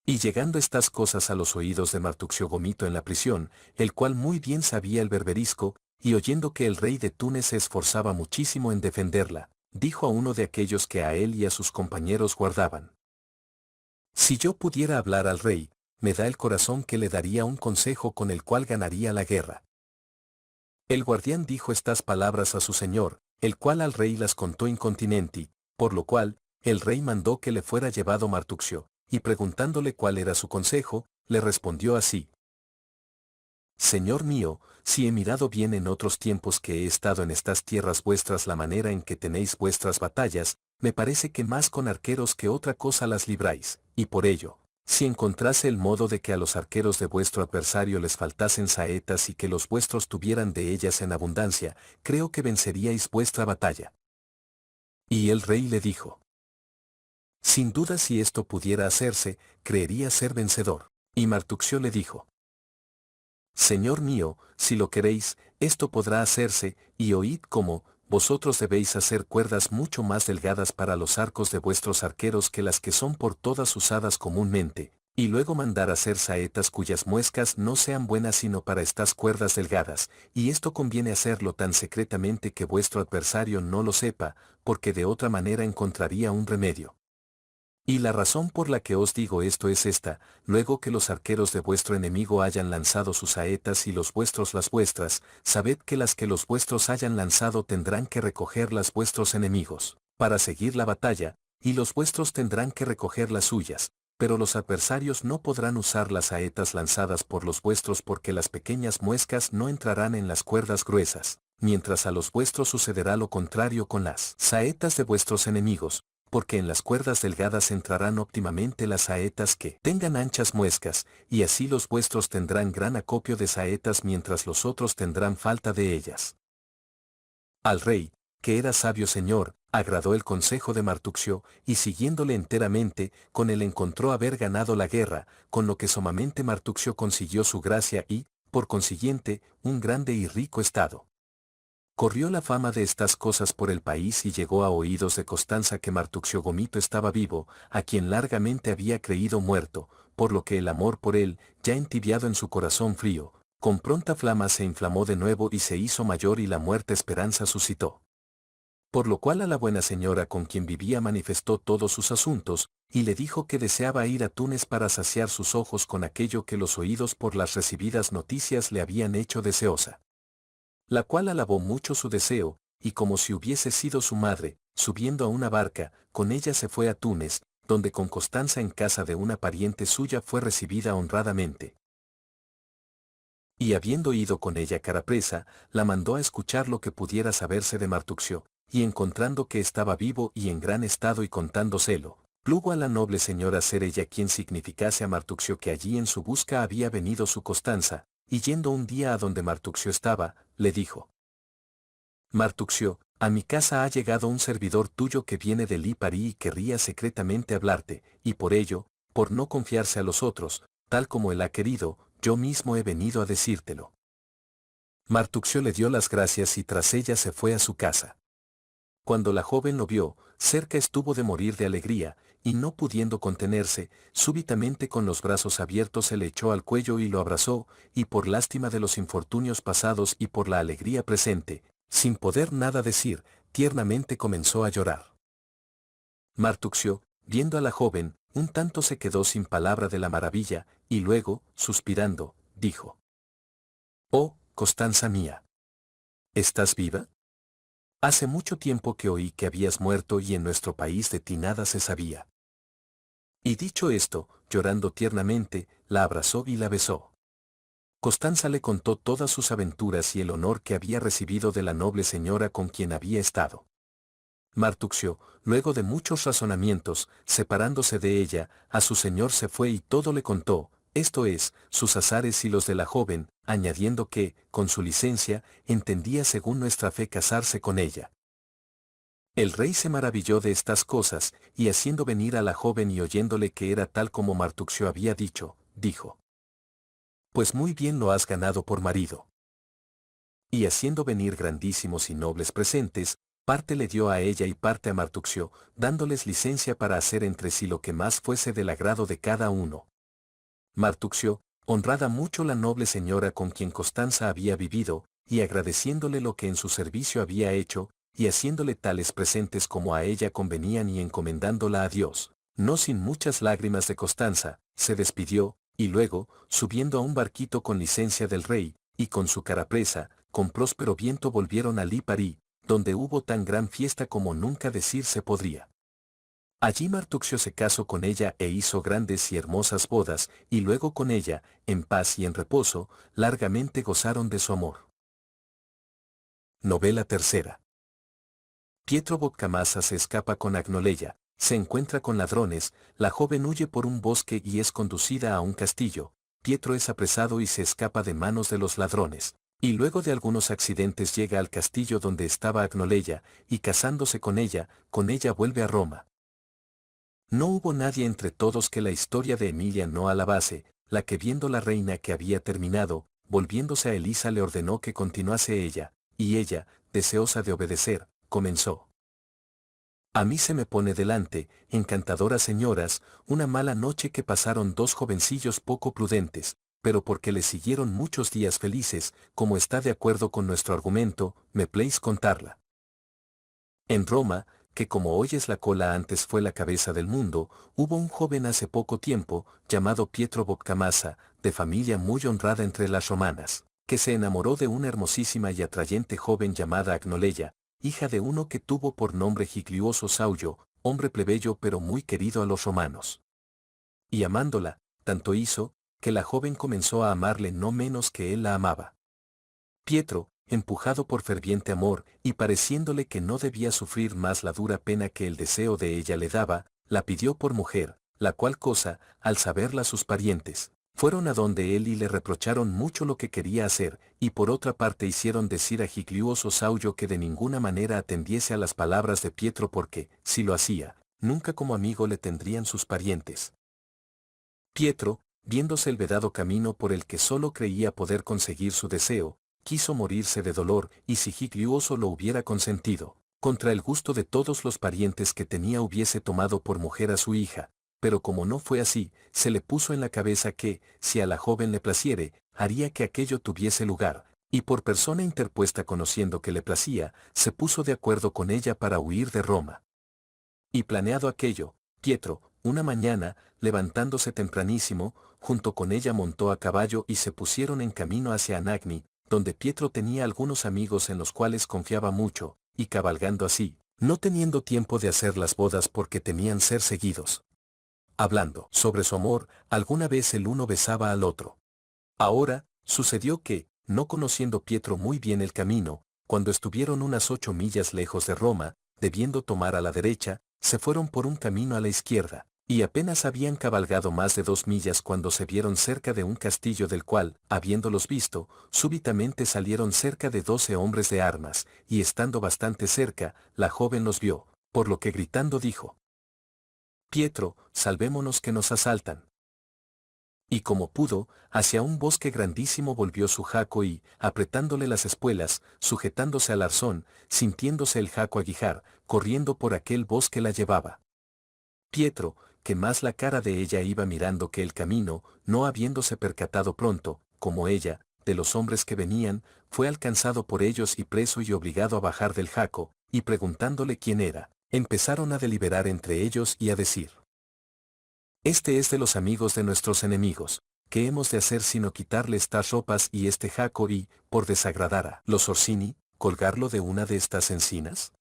Y llegando estas cosas a los oídos de Martuxio Gomito en la prisión, el cual muy bien sabía el berberisco, y oyendo que el rey de Túnez se esforzaba muchísimo en defenderla, dijo a uno de aquellos que a él y a sus compañeros guardaban: Si yo pudiera hablar al rey, me da el corazón que le daría un consejo con el cual ganaría la guerra. El guardián dijo estas palabras a su señor, el cual al rey las contó incontinenti, por lo cual, el rey mandó que le fuera llevado Martuxio, y preguntándole cuál era su consejo, le respondió así: Señor mío, si he mirado bien en otros tiempos que he estado en estas tierras vuestras la manera en que tenéis vuestras batallas, me parece que más con arqueros que otra cosa las libráis, y por ello, Si encontrase el modo de que a los arqueros de vuestro adversario les faltasen saetas y que los vuestros tuvieran de ellas en abundancia, creo que venceríais vuestra batalla. Y el rey le dijo: sin duda, si esto pudiera hacerse, creería ser vencedor. Y Martuxio le dijo: Señor mío, si lo queréis, esto podrá hacerse, y oíd cómo, vosotros debéis hacer cuerdas mucho más delgadas para los arcos de vuestros arqueros que las que son por todas usadas comúnmente, y luego mandar hacer saetas cuyas muescas no sean buenas sino para estas cuerdas delgadas, y esto conviene hacerlo tan secretamente que vuestro adversario no lo sepa, porque de otra manera encontraría un remedio. Y la razón por la que os digo esto es esta: luego que los arqueros de vuestro enemigo hayan lanzado sus saetas y los vuestros las vuestras, sabed que las que los vuestros hayan lanzado tendrán que recogerlas vuestros enemigos, para seguir la batalla, y los vuestros tendrán que recoger las suyas, pero los adversarios no podrán usar las saetas lanzadas por los vuestros porque las pequeñas muescas no entrarán en las cuerdas gruesas, mientras a los vuestros sucederá lo contrario con las saetas de vuestros enemigos, porque en las cuerdas delgadas entrarán óptimamente las saetas que tengan anchas muescas, y así los vuestros tendrán gran acopio de saetas mientras los otros tendrán falta de ellas. Al rey, que era sabio señor, agradó el consejo de Martuxio, y siguiéndole enteramente, con él encontró haber ganado la guerra, con lo que sumamente Martuxio consiguió su gracia y, por consiguiente, un grande y rico estado. Corrió la fama de estas cosas por el país y llegó a oídos de Constanza que Martuxio Gomito estaba vivo, a quien largamente había creído muerto, por lo que el amor por él, ya entibiado en su corazón frío, con pronta flama se inflamó de nuevo y se hizo mayor y la muerte esperanza suscitó. Por lo cual a la buena señora con quien vivía manifestó todos sus asuntos, y le dijo que deseaba ir a Túnez para saciar sus ojos con aquello que los oídos por las recibidas noticias le habían hecho deseosa. La cual alabó mucho su deseo, y como si hubiese sido su madre, subiendo a una barca, con ella se fue a Túnez, donde con Constanza en casa de una pariente suya fue recibida honradamente. Y habiendo ido con ella Carapresa, la mandó a escuchar lo que pudiera saberse de Martuxio, y encontrando que estaba vivo y en gran estado y contándoselo, plugo a la noble señora ser ella quien significase a Martuxio que allí en su busca había venido su Constanza, y yendo un día a donde Martuxio estaba, le dijo: Martuxio, a mi casa ha llegado un servidor tuyo que viene de Lipari y querría secretamente hablarte, y por ello, por no confiarse a los otros, tal como él ha querido, yo mismo he venido a decírtelo. Martuxio le dio las gracias y tras ella se fue a su casa. Cuando la joven lo vio, cerca estuvo de morir de alegría, y no pudiendo contenerse, súbitamente con los brazos abiertos se le echó al cuello y lo abrazó, y por lástima de los infortunios pasados y por la alegría presente, sin poder nada decir, tiernamente comenzó a llorar. Martuxio, viendo a la joven, un tanto se quedó sin palabra de la maravilla, y luego, suspirando, dijo: Oh, Constanza mía, ¿estás viva? Hace mucho tiempo que oí que habías muerto y en nuestro país de ti nada se sabía. Y dicho esto, llorando tiernamente, la abrazó y la besó. Constanza le contó todas sus aventuras y el honor que había recibido de la noble señora con quien había estado. Martuxio, luego de muchos razonamientos, separándose de ella, a su señor se fue y todo le contó, esto es, sus azares y los de la joven, añadiendo que, con su licencia, entendía según nuestra fe casarse con ella. El rey se maravilló de estas cosas, y haciendo venir a la joven y oyéndole que era tal como Martuxio había dicho, dijo: Pues muy bien lo has ganado por marido. Y haciendo venir grandísimos y nobles presentes, parte le dio a ella y parte a Martuxio, dándoles licencia para hacer entre sí lo que más fuese del agrado de cada uno. Martuxio, honrada mucho la noble señora con quien Constanza había vivido, y agradeciéndole lo que en su servicio había hecho, y haciéndole tales presentes como a ella convenían y encomendándola a Dios, no sin muchas lágrimas de Constanza, se despidió, y luego, subiendo a un barquito con licencia del rey, y con su Carapresa, con próspero viento volvieron a Lipari, donde hubo tan gran fiesta como nunca decirse podría. Allí Martuxio se casó con ella e hizo grandes y hermosas bodas, y luego con ella, en paz y en reposo, largamente gozaron de su amor. Novela tercera. Pietro Bocamassa se escapa con Agnoleia, Se encuentra con ladrones, la joven huye por un bosque y es conducida a un castillo. Pietro es apresado y se escapa de manos de los ladrones. Y luego de algunos accidentes llega al castillo donde estaba Agnoleia, y casándose con ella vuelve a Roma. No hubo nadie entre todos que la historia de Emilia no alabase, la que viendo la reina que había terminado, volviéndose a Elisa le ordenó que continuase ella, y ella, deseosa de obedecer, comenzó. A mí se me pone delante, encantadoras señoras, una mala noche que pasaron dos jovencillos poco prudentes, pero porque le siguieron muchos días felices, como está de acuerdo con nuestro argumento, me place contarla. En Roma, que como hoy es la cola antes fue la cabeza del mundo, hubo un joven hace poco tiempo, llamado Pietro Boccamassa, de familia muy honrada entre las romanas, que se enamoró de una hermosísima y atrayente joven llamada Agnoleia, hija de uno que tuvo por nombre Giglioso Saulo, hombre plebeyo pero muy querido a los romanos. Y amándola, tanto hizo, que la joven comenzó a amarle no menos que él la amaba. Pietro, empujado por ferviente amor, y pareciéndole que no debía sufrir más la dura pena que el deseo de ella le daba, la pidió por mujer, la cual cosa, al saberla sus parientes, fueron a donde él y le reprocharon mucho lo que quería hacer, y por otra parte hicieron decir a Giglioso Saulo que de ninguna manera atendiese a las palabras de Pietro porque, si lo hacía, nunca como amigo le tendrían sus parientes. Pietro, viéndose el vedado camino por el que solo creía poder conseguir su deseo, quiso morirse de dolor, y si Giglioso lo hubiera consentido, contra el gusto de todos los parientes que tenía hubiese tomado por mujer a su hija, pero como no fue así, se le puso en la cabeza que, si a la joven le placiere, haría que aquello tuviese lugar, y por persona interpuesta conociendo que le placía, se puso de acuerdo con ella para huir de Roma. Y planeado aquello, Pietro, una mañana, levantándose tempranísimo, junto con ella montó a caballo y se pusieron en camino hacia Anagni, donde Pietro tenía algunos amigos en los cuales confiaba mucho, y cabalgando así, no teniendo tiempo de hacer las bodas porque temían ser seguidos. Hablando sobre su amor, alguna vez el uno besaba al otro. Ahora, sucedió que, no conociendo Pietro muy bien el camino, cuando estuvieron unas 8 millas lejos de Roma, debiendo tomar a la derecha, se fueron por un camino a la izquierda, y apenas habían cabalgado más de 2 millas cuando se vieron cerca de un castillo del cual, habiéndolos visto, súbitamente salieron cerca de 12 hombres de armas, y estando bastante cerca, la joven los vio, por lo que gritando dijo: Pietro, salvémonos que nos asaltan. Y como pudo, hacia un bosque grandísimo volvió su jaco y, apretándole las espuelas, sujetándose al arzón, sintiéndose el jaco aguijar, corriendo por aquel bosque la llevaba. Pietro, que más la cara de ella iba mirando que el camino, no habiéndose percatado pronto, como ella, de los hombres que venían, fue alcanzado por ellos y preso y obligado a bajar del jaco, y preguntándole quién era, empezaron a deliberar entre ellos y a decir: Este es de los amigos de nuestros enemigos, ¿qué hemos de hacer sino quitarle estas ropas y este jaco y, por desagradar a los Orsini, colgarlo de una de estas encinas?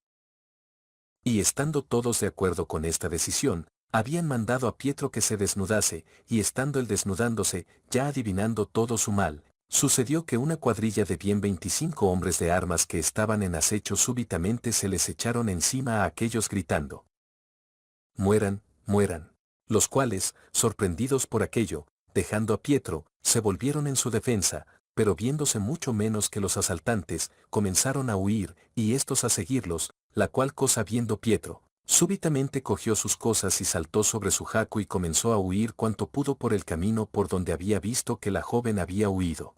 Y estando todos de acuerdo con esta decisión, habían mandado a Pietro que se desnudase, y estando él desnudándose, ya adivinando todo su mal, sucedió que una cuadrilla de bien 25 hombres de armas que estaban en acecho súbitamente se les echaron encima a aquellos gritando: Mueran, mueran. Los cuales, sorprendidos por aquello, dejando a Pietro, se volvieron en su defensa, pero viéndose mucho menos que los asaltantes, comenzaron a huir, y estos a seguirlos, la cual cosa viendo Pietro, súbitamente cogió sus cosas y saltó sobre su jaco y comenzó a huir cuanto pudo por el camino por donde había visto que la joven había huido.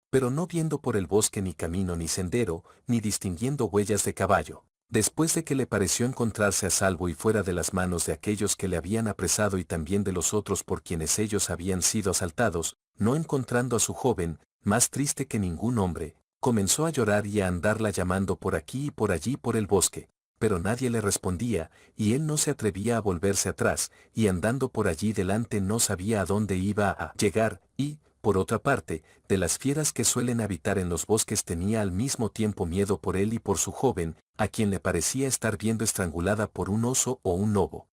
Pero no viendo por el bosque ni camino ni sendero, ni distinguiendo huellas de caballo, después de que le pareció encontrarse a salvo y fuera de las manos de aquellos que le habían apresado y también de los otros por quienes ellos habían sido asaltados, no encontrando a su joven, más triste que ningún hombre, comenzó a llorar y a andarla llamando por aquí y por allí por el bosque, pero nadie le respondía, y él no se atrevía a volverse atrás, y andando por allí delante no sabía a dónde iba a llegar, y, por otra parte, de las fieras que suelen habitar en los bosques tenía al mismo tiempo miedo por él y por su joven, a quien le parecía estar viendo estrangulada por un oso o un lobo.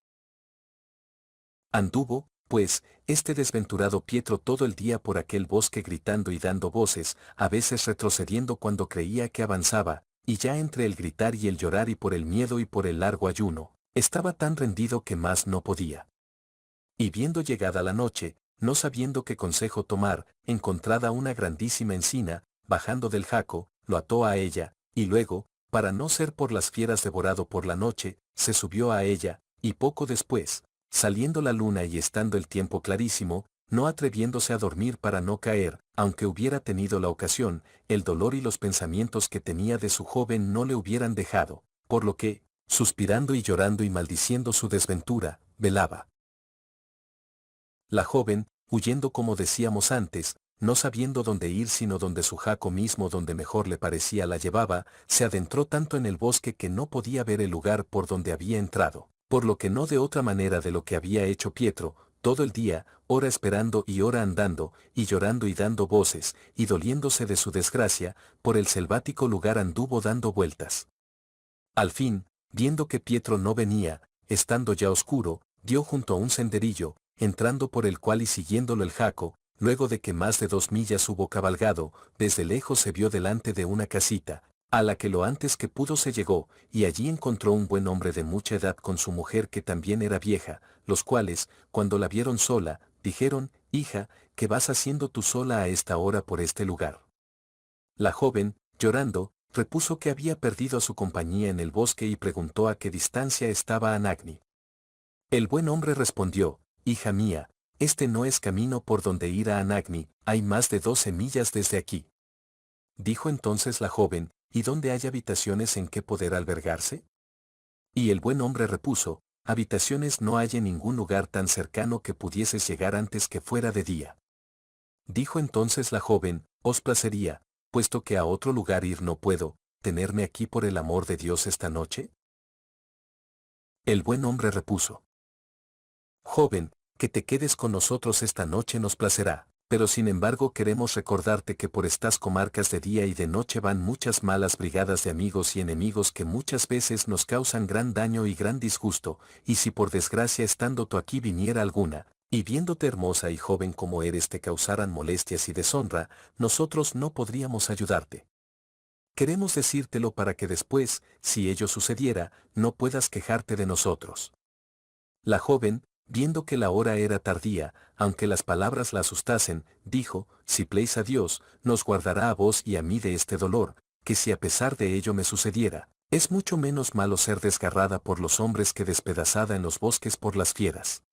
Anduvo, pues, este desventurado Pietro todo el día por aquel bosque gritando y dando voces, a veces retrocediendo cuando creía que avanzaba, y ya entre el gritar y el llorar y por el miedo y por el largo ayuno, Estaba tan rendido que más no podía. Y viendo llegada la noche, no sabiendo qué consejo tomar, encontrada una grandísima encina, bajando del jaco, lo ató a ella, y luego, para no ser por las fieras devorado por la noche, se subió a ella, y poco después, saliendo la luna y estando el tiempo clarísimo, no atreviéndose a dormir para no caer, aunque hubiera tenido la ocasión, el dolor y los pensamientos que tenía de su joven no le hubieran dejado, por lo que, suspirando y llorando y maldiciendo su desventura, velaba. La joven, huyendo como decíamos antes, no sabiendo dónde ir sino donde su jaco mismo donde mejor le parecía la llevaba, se adentró tanto en el bosque que no podía ver el lugar por donde había entrado, por lo que no de otra manera de lo que había hecho Pietro, todo el día, ora esperando y ora andando, y llorando y dando voces, y doliéndose de su desgracia, por el selvático lugar anduvo dando vueltas. Al fin, viendo que Pietro no venía, estando ya oscuro, dio junto a un senderillo, entrando por el cual y siguiéndolo el jaco, luego de que más de 2 millas hubo cabalgado, desde lejos se vio delante de una casita, a la que lo antes que pudo se llegó, y allí encontró un buen hombre de mucha edad con su mujer que también era vieja, los cuales, cuando la vieron sola, dijeron, hija, ¿qué vas haciendo tú sola a esta hora por este lugar? La joven, llorando, repuso que había perdido a su compañía en el bosque y preguntó a qué distancia estaba Anagni. El buen hombre respondió, hija mía, este no es camino por donde ir a Anagni, hay más de 12 millas desde aquí. Dijo entonces la joven, ¿y dónde hay habitaciones en que poder albergarse? Y el buen hombre repuso, habitaciones no hay en ningún lugar tan cercano que pudieses llegar antes que fuera de día. Dijo entonces la joven, os placería, puesto que a otro lugar ir no puedo, tenerme aquí por el amor de Dios esta noche. El buen hombre repuso, joven, que te quedes con nosotros esta noche nos placerá, pero sin embargo queremos recordarte que por estas comarcas de día y de noche van muchas malas brigadas de amigos y enemigos que muchas veces nos causan gran daño y gran disgusto, y si por desgracia estando tú aquí viniera alguna, y viéndote hermosa y joven como eres te causaran molestias y deshonra, nosotros no podríamos ayudarte. Queremos decírtelo para que después, si ello sucediera, no puedas quejarte de nosotros. La joven, viendo que la hora era tardía, aunque las palabras la asustasen, dijo, si pleis a Dios, nos guardará a vos y a mí de este dolor, que si a pesar de ello me sucediera, es mucho menos malo ser desgarrada por los hombres que despedazada en los bosques por las fieras.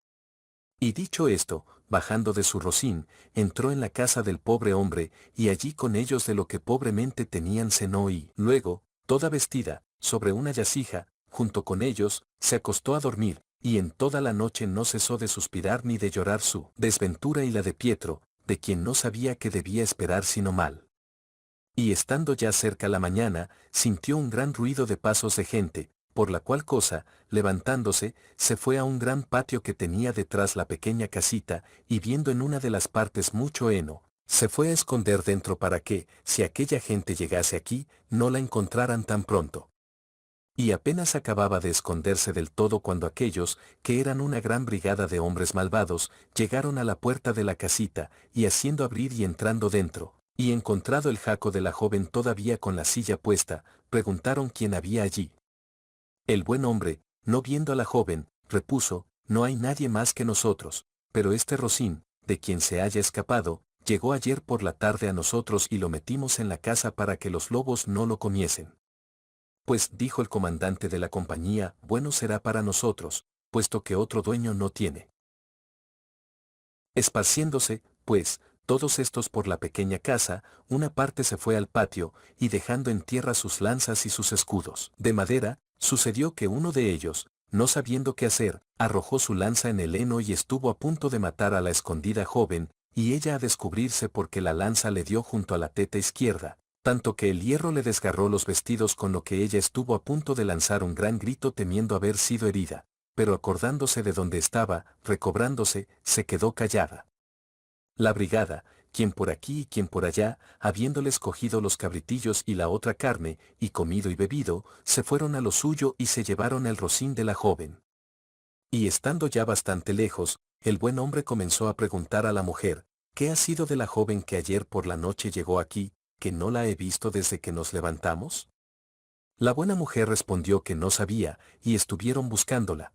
Y dicho esto, bajando de su rocín, entró en la casa del pobre hombre, y allí con ellos de lo que pobremente tenían cenó y, luego, toda vestida, sobre una yacija, junto con ellos, se acostó a dormir, y en toda la noche no cesó de suspirar ni de llorar su desventura y la de Pietro, de quien no sabía que debía esperar sino mal. Y estando ya cerca la mañana, sintió un gran ruido de pasos de gente, por la cual cosa, levantándose, se fue a un gran patio que tenía detrás la pequeña casita, y viendo en una de las partes mucho heno, se fue a esconder dentro para que, si aquella gente llegase aquí, no la encontraran tan pronto. Y apenas acababa de esconderse del todo cuando aquellos, que eran una gran brigada de hombres malvados, llegaron a la puerta de la casita, y haciendo abrir y entrando dentro, y encontrado el jaco de la joven todavía con la silla puesta, preguntaron quién había allí. El buen hombre, no viendo a la joven, repuso, no hay nadie más que nosotros, pero este Rocín, de quien se haya escapado, llegó ayer por la tarde a nosotros y lo metimos en la casa para que los lobos no lo comiesen. Pues dijo el comandante de la compañía, bueno será para nosotros, puesto que otro dueño no tiene. Esparciéndose, pues, todos estos por la pequeña casa, una parte se fue al patio, y dejando en tierra sus lanzas y sus escudos de madera, sucedió que uno de ellos, no sabiendo qué hacer, arrojó su lanza en el heno y estuvo a punto de matar a la escondida joven, y ella a descubrirse porque la lanza le dio junto a la teta izquierda, tanto que el hierro le desgarró los vestidos con lo que ella estuvo a punto de lanzar un gran grito temiendo haber sido herida, pero acordándose de donde estaba, recobrándose, se quedó callada. La brigada, quien por aquí y quien por allá, habiéndoles cogido los cabritillos y la otra carne, y comido y bebido, se fueron a lo suyo y se llevaron el rocín de la joven. Y estando ya bastante lejos, el buen hombre comenzó a preguntar a la mujer, ¿qué ha sido de la joven que ayer por la noche llegó aquí, que no la he visto desde que nos levantamos? La buena mujer respondió que no sabía, y estuvieron buscándola.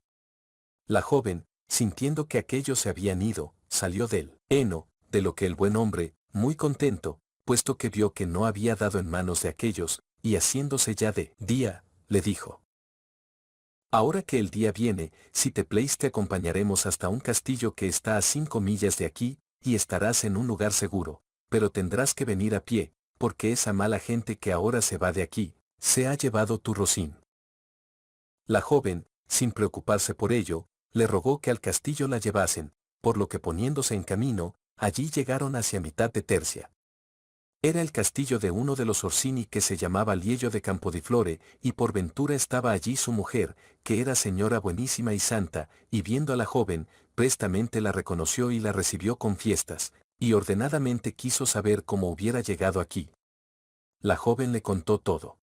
La joven, sintiendo que aquellos se habían ido, salió del heno, de lo que el buen hombre, muy contento, puesto que vio que no había dado en manos de aquellos, y haciéndose ya de día, le dijo: Ahora que el día viene, si te place te acompañaremos hasta un castillo que está a 5 millas de aquí, y estarás en un lugar seguro, pero tendrás que venir a pie, porque esa mala gente que ahora se va de aquí, se ha llevado tu rocín. La joven, sin preocuparse por ello, le rogó que al castillo la llevasen, por lo que poniéndose en camino, allí llegaron hacia mitad de tercia. Era el castillo de uno de los Orsini que se llamaba Liello de Campodiflore, y por ventura estaba allí su mujer, que era señora buenísima y santa, y viendo a la joven, prestamente la reconoció y la recibió con fiestas, y ordenadamente quiso saber cómo hubiera llegado aquí. La joven le contó todo.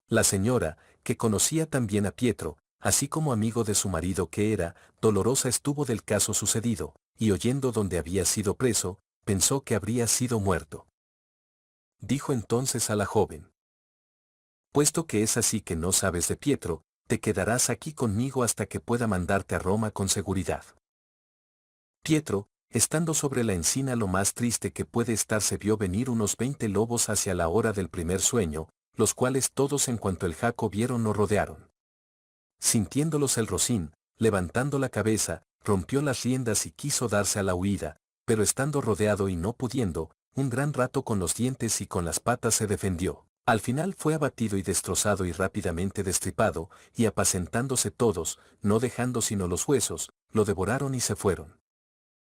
La señora, que conocía también a Pietro, así como amigo de su marido que era, dolorosa estuvo del caso sucedido, y oyendo dónde había sido preso, pensó que habría sido muerto. Dijo entonces a la joven: Puesto que es así que no sabes de Pietro, te quedarás aquí conmigo hasta que pueda mandarte a Roma con seguridad. Pietro, estando sobre la encina lo más triste que puede estar, se vio venir unos 20 lobos hacia la hora del primer sueño, los cuales todos en cuanto el jaco vieron lo rodearon. Sintiéndolos el rocín, levantando la cabeza, rompió las riendas y quiso darse a la huida, pero estando rodeado y no pudiendo, un gran rato con los dientes y con las patas se defendió. Al final fue abatido y destrozado y rápidamente destripado, y apacentándose todos, no dejando sino los huesos, lo devoraron y se fueron.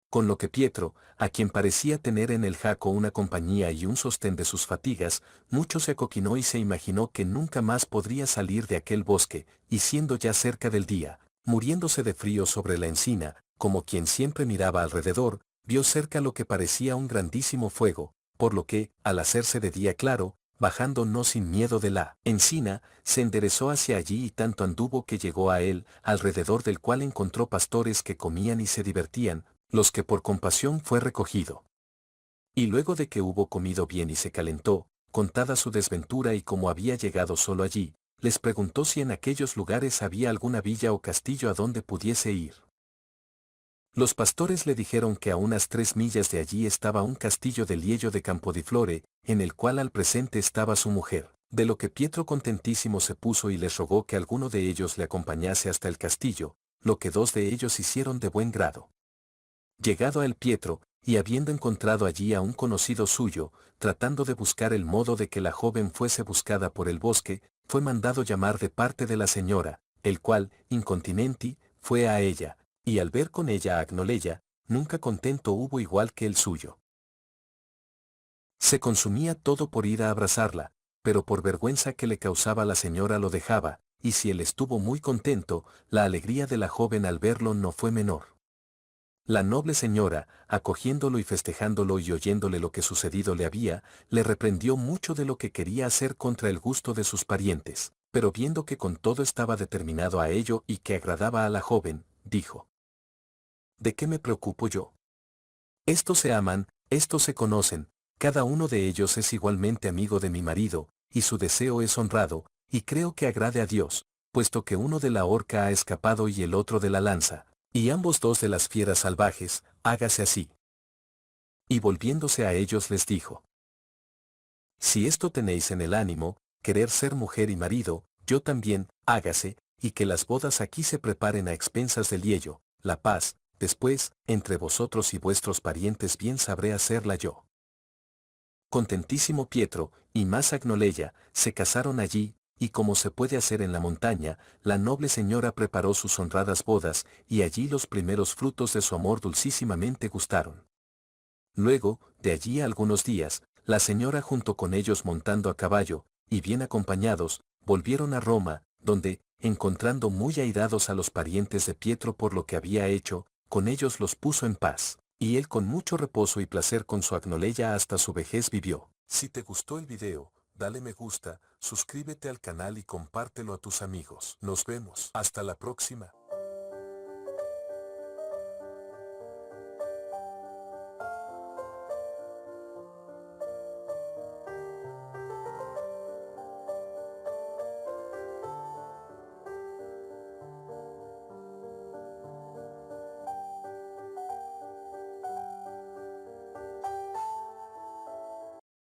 Con lo que Pietro, a quien parecía tener en el jaco una compañía y un sostén de sus fatigas, mucho se acoquinó y se imaginó que nunca más podría salir de aquel bosque, y siendo ya cerca del día, muriéndose de frío sobre la encina, como quien siempre miraba alrededor, vio cerca lo que parecía un grandísimo fuego, por lo que, al hacerse de día claro, bajando no sin miedo de la encina, se enderezó hacia allí y tanto anduvo que llegó a él, alrededor del cual encontró pastores que comían y se divertían, los que por compasión fue recogido. Y luego de que hubo comido bien y se calentó, contada su desventura y como había llegado solo allí, les preguntó si en aquellos lugares había alguna villa o castillo a donde pudiese ir. Los pastores le dijeron que a unas 3 millas de allí estaba un castillo de Liello de Campodiflore, en el cual al presente estaba su mujer, de lo que Pietro contentísimo se puso y les rogó que alguno de ellos le acompañase hasta el castillo, lo que 2 de ellos hicieron de buen grado. Llegado a él Pietro, y habiendo encontrado allí a un conocido suyo, tratando de buscar el modo de que la joven fuese buscada por el bosque, fue mandado llamar de parte de la señora, el cual, incontinenti, fue a ella, y al ver con ella a Agnoleya, nunca contento hubo igual que el suyo. Se consumía todo por ir a abrazarla, pero por vergüenza que le causaba la señora lo dejaba, y si él estuvo muy contento, la alegría de la joven al verlo no fue menor. La noble señora, acogiéndolo y festejándolo y oyéndole lo que sucedido le había, le reprendió mucho de lo que quería hacer contra el gusto de sus parientes, pero viendo que con todo estaba determinado a ello y que agradaba a la joven, dijo: ¿De qué me preocupo yo? Estos se aman, estos se conocen, cada uno de ellos es igualmente amigo de mi marido, y su deseo es honrado, y creo que agrade a Dios, puesto que uno de la horca ha escapado y el otro de la lanza, y ambos 2 de las fieras salvajes, hágase así. Y volviéndose a ellos les dijo: Si esto tenéis en el ánimo, querer ser mujer y marido, yo también, hágase, y que las bodas aquí se preparen a expensas del Liello, la paz, después, entre vosotros y vuestros parientes bien sabré hacerla yo. Contentísimo Pietro, y más Agnoleya, se casaron allí, y como se puede hacer en la montaña, la noble señora preparó sus honradas bodas, y allí los primeros frutos de su amor dulcísimamente gustaron. Luego, de allí a algunos días, la señora junto con ellos montando a caballo, y bien acompañados, volvieron a Roma, donde, encontrando muy airados a los parientes de Pietro por lo que había hecho, con ellos los puso en paz, y él con mucho reposo y placer con su Agnoleya hasta su vejez vivió. Si te gustó el video, dale me gusta, suscríbete al canal y compártelo a tus amigos. Nos vemos. Hasta la próxima.